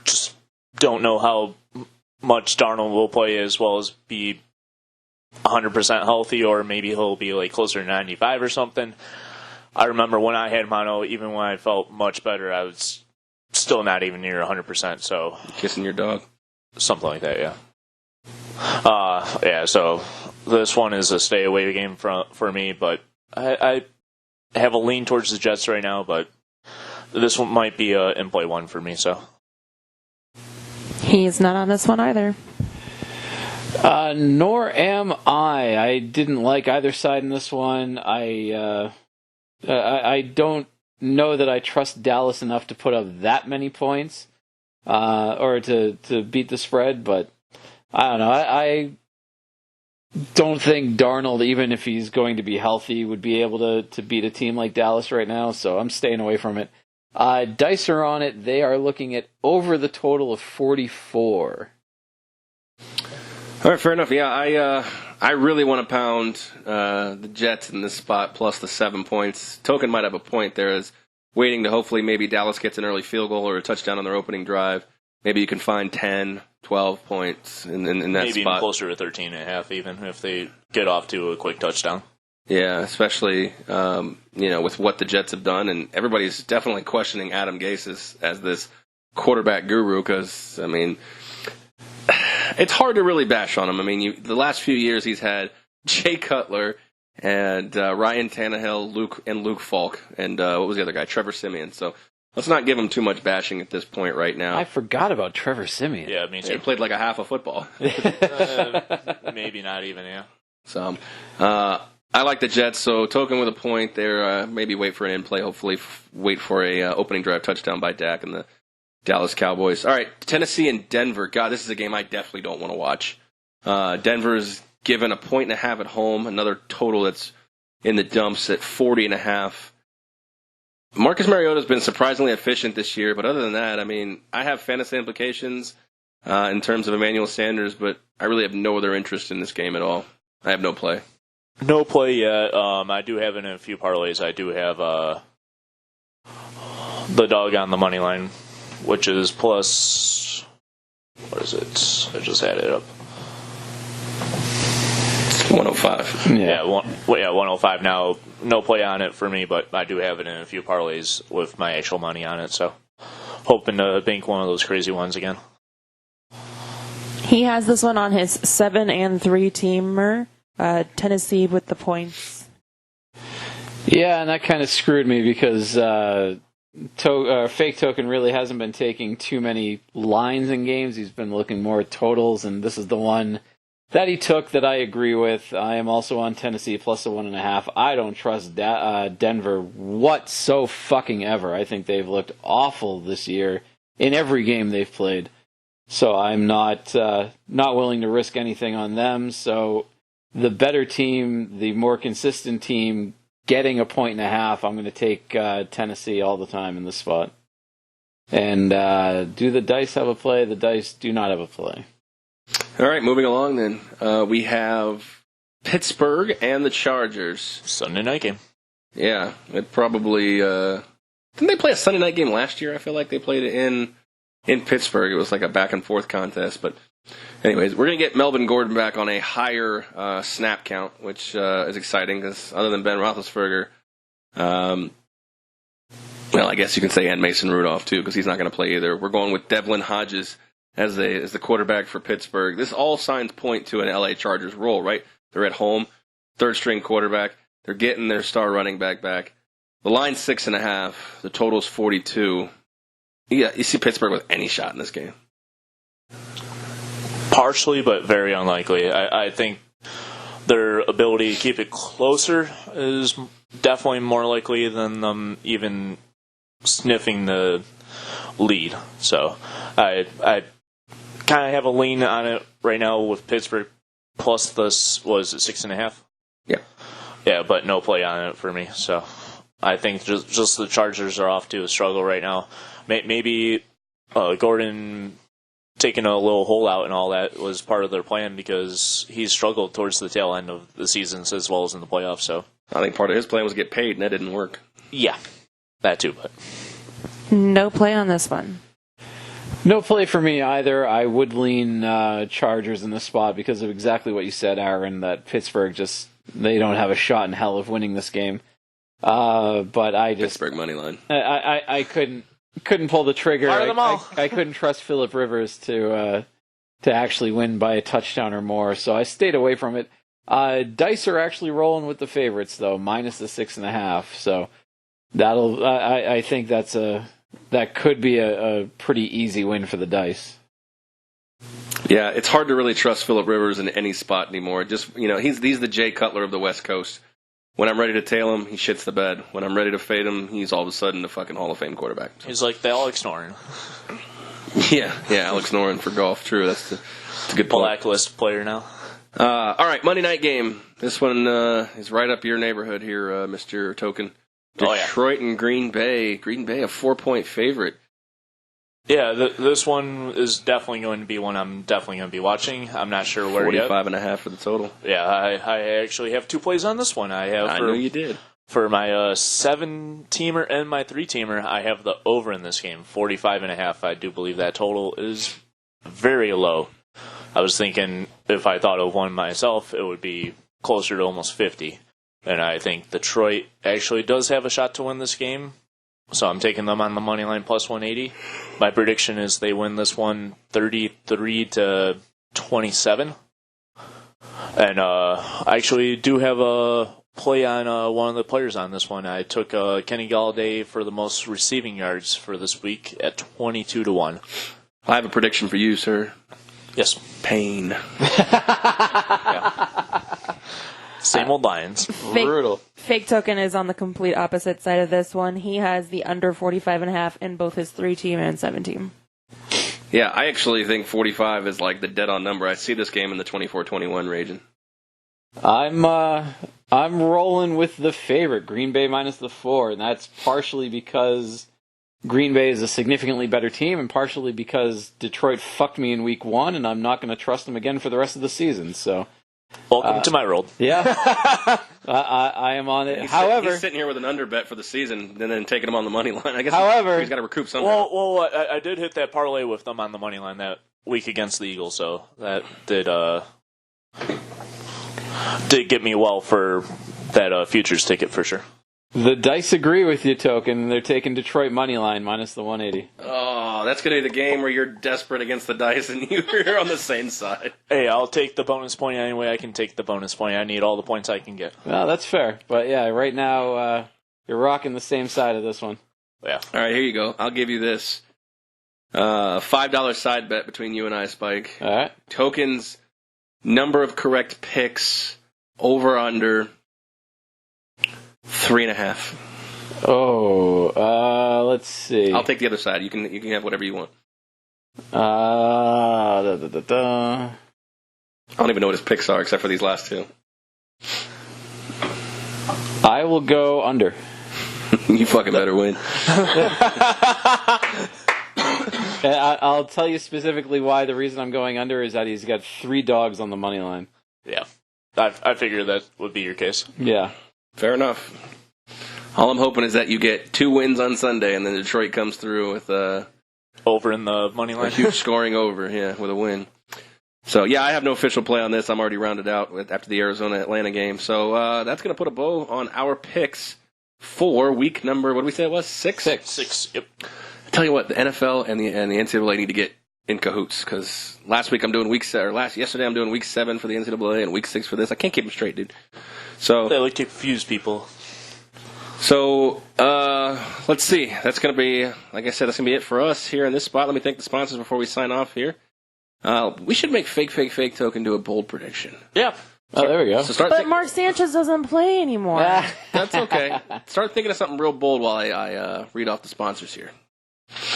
just don't know how much Darnold will play as well as be 100% healthy, or maybe he'll be like closer to 95 or something. I remember when I had mono, even when I felt much better, I was still not even near 100%. So Kissing your dog. something like that, yeah. Yeah, so this one is a stay away game for me, but I have a lean towards the Jets right now, but this one might be a in-play one for me, so. He's not on this one either. Nor am I. I didn't like either side in this one. I don't know that I trust Dallas enough to put up that many points, or to beat the spread, but I don't know. don't think Darnold, even if he's going to be healthy, would be able to beat a team like Dallas right now, so I'm staying away from it. Dice are on it. They are looking at over the total of 44. All right, fair enough. Yeah, I really want to pound the Jets in this spot plus the 7 points. Token might have a point there as waiting to hopefully maybe Dallas gets an early field goal or a touchdown on their opening drive. Maybe you can find 10, 12 points in that maybe spot. even closer to 13.5 even if they get off to a quick touchdown. Yeah, especially with what the Jets have done, and everybody's definitely questioning Adam Gase as this quarterback guru because, I mean, it's hard to really bash on him. I mean, the last few years he's had Jay Cutler and Ryan Tannehill, Luke Falk, and what was the other guy? Trevor Siemian. So let's not give him too much bashing at this point right now. I forgot about Trevor Siemian. Yeah, me too. He played like a half of football. Maybe not even, yeah. So I like the Jets, so Token with a point there. Maybe wait for an in-play, hopefully wait for a opening drive touchdown by Dak and the Dallas Cowboys. All right, Tennessee and Denver. God, this is a game I definitely don't want to watch. Denver's given a 1.5 at home, another total that's in the dumps at 40.5. Marcus Mariota's been surprisingly efficient this year, but other than that, I mean, I have fantasy implications in terms of Emmanuel Sanders, but I really have no other interest in this game at all. I have no play. No play yet. I do have it in a few parlays. I do have the dog on the money line, which is plus, what is it? I just had it up. 105. Yeah, 105 now. No play on it for me, but I do have it in a few parlays with my actual money on it, so hoping to bank one of those crazy ones again. He has this one on his 7 and 3 teamer. Tennessee with the points. Yeah, and that kind of screwed me because Fake Token really hasn't been taking too many lines in games. He's been looking more at totals, and this is the one that he took that I agree with. I am also on Tennessee plus a 1.5. I don't trust Denver whatsoever. I think they've looked awful this year in every game they've played. So I'm not willing to risk anything on them. So the better team, the more consistent team, getting a 1.5, I'm going to take Tennessee all the time in this spot. And do the dice have a play? The dice do not have a play. All right, moving along then. We have Pittsburgh and the Chargers. Sunday night game. Yeah, it probably... didn't they play a Sunday night game last year? I feel like they played it in Pittsburgh. It was like a back-and-forth contest. But anyways, we're going to get Melvin Gordon back on a higher snap count, which is exciting because other than Ben Roethlisberger, well, I guess you can say and Mason Rudolph, too, because he's not going to play either. We're going with Devlin Hodges as the quarterback for Pittsburgh. This all signs point to an LA Chargers role, right? They're at home, third-string quarterback. They're getting their star running back. The line's 6.5. The total's 42. Yeah, you see Pittsburgh with any shot in this game? Partially, but very unlikely. I think their ability to keep it closer is definitely more likely than them even sniffing the lead. So I kind of have a lean on it right now with Pittsburgh. Plus this was 6.5. Yeah. Yeah, but no play on it for me. So I think just the Chargers are off to a struggle right now. Maybe Gordon taking a little hole out and all that was part of their plan because he struggled towards the tail end of the seasons as well as in the playoffs. So I think part of his plan was get paid, and that didn't work. Yeah, that too. But No play on this one. No play for me either. I would lean Chargers in this spot because of exactly what you said, Aaron, that Pittsburgh they don't have a shot in hell of winning this game. But I just... Pittsburgh money line. I couldn't pull the trigger. Fire them all. I couldn't trust Phillip Rivers to actually win by a touchdown or more, so I stayed away from it. Dice are actually rolling with the favorites, though, minus the 6.5. So I think that could be a pretty easy win for the Dice. Yeah, it's hard to really trust Phillip Rivers in any spot anymore. Just he's the Jay Cutler of the West Coast. When I'm ready to tail him, he shits the bed. When I'm ready to fade him, he's all of a sudden the fucking Hall of Fame quarterback. he's like the Alex Noren. Yeah, Alex Noren for golf. True, that's a good point. Blacklist player now. All right, Monday night game. This one is right up your neighborhood here, Mr. Token. Oh, yeah. Detroit and Green Bay. Green Bay, a 4-point favorite. Yeah, this one is definitely going to be one I'm definitely going to be watching. I'm not sure where yet. 45.5 for the total. Yeah, I actually have 2 plays on this one. I knew you did. For my 7-teamer and my 3-teamer, I have the over in this game, 45.5. I do believe that total is very low. I was thinking if I thought of one myself, it would be closer to almost 50. And I think Detroit actually does have a shot to win this game. So I'm taking them on the money line plus 180. My prediction is they win this one 33-27. And I actually do have a play on one of the players on this one. I took Kenny Galladay for the most receiving yards for this week at 22-1. I have a prediction for you, sir. Yes. Pain. Yeah. Same old Lions. Brutal. Fake Token is on the complete opposite side of this one. He has the under 45.5 in both his 3-team and 7-team. Yeah, I actually think 45 is like the dead-on number. I see this game in the 24-21 region. I'm rolling with the favorite, Green Bay minus the 4, and that's partially because Green Bay is a significantly better team, and partially because Detroit fucked me in week 1, and I'm not going to trust them again for the rest of the season. So, welcome to my world. Yeah, I am on it. He's sitting here with an under bet for the season, and then taking him on the money line. I guess he's got to recoup something. Well, I did hit that parlay with them on the money line that week against the Eagles, so that did get me well for that futures ticket for sure. The dice agree with you, Token. They're taking Detroit money line minus the 180. Oh, that's going to be the game where you're desperate against the dice and you're on the same side. Hey, I'll take the bonus point any way I can take the bonus point. I need all the points I can get. Well, that's fair. But yeah, right now you're rocking the same side of this one. Yeah. All right, here you go. I'll give you this $5 side bet between you and I, Spike. All right. Tokens, number of correct picks, over under 3.5. Oh, let's see. I'll take the other side. You can have whatever you want. Da. I don't even know what his picks are except for these last two. I will go under. You fucking better win. I'll tell you specifically why. The reason I'm going under is that he's got 3 dogs on the money line. Yeah. I figured that would be your case. Yeah. Fair enough. All I'm hoping is that you get 2 wins on Sunday, and then Detroit comes through with over in the money a line. huge scoring over, with a win. So, yeah, I have no official play on this. I'm already rounded out after the Arizona-Atlanta game. So that's going to put a bow on our picks for week number, what did we say it was? 6? 6, yep. I tell you what, the NFL and the NCAA need to get in cahoots, because last week I'm doing yesterday I'm doing week 7 for the NCAA and week 6 for this. I can't keep them straight, dude. So they like to confuse people. So let's see. That's going to be, like I said, that's going to be it for us here in this spot. Let me thank the sponsors before we sign off here. We should make Fake Token do a bold prediction. Yeah. Oh, there we go. So But Mark Sanchez doesn't play anymore. That's okay. Start thinking of something real bold while I read off the sponsors here.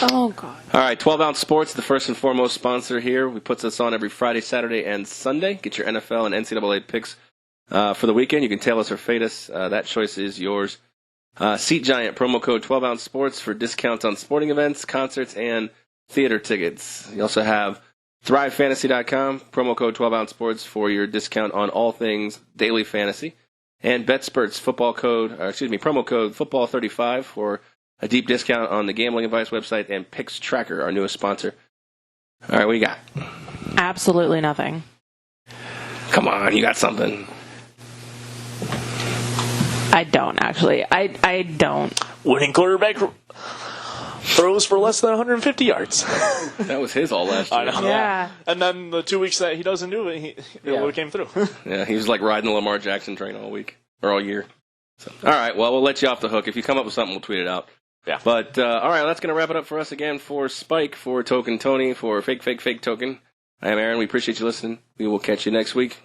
Oh, God. All right, 12 Ounce Sports, the first and foremost sponsor here. We put this on every Friday, Saturday, and Sunday. Get your NFL and NCAA picks for the weekend. You can tail us or fade us. That choice is yours. Seat Giant, promo code 12 Ounce Sports for discounts on sporting events, concerts, and theater tickets. You also have ThriveFantasy.com, promo code 12 Ounce Sports for your discount on all things daily fantasy. And BetSperts, promo code Football35 for a deep discount on the gambling advice website, and Picks Tracker, our newest sponsor. All right, what do you got? Absolutely nothing. Come on, you got something. I don't, actually. I don't. Winning quarterback throws for less than 150 yards. That was his all last year. I know. Yeah. And then the 2 weeks that he doesn't do it, it came through. Yeah, he was like riding the Lamar Jackson train all week, or all year. So, all right, well, we'll let you off the hook. If you come up with something, we'll tweet it out. Yeah. But, all right, that's going to wrap it up for us again. For Spike, for Token Tony, for Fake Token. I am Aaron. We appreciate you listening. We will catch you next week.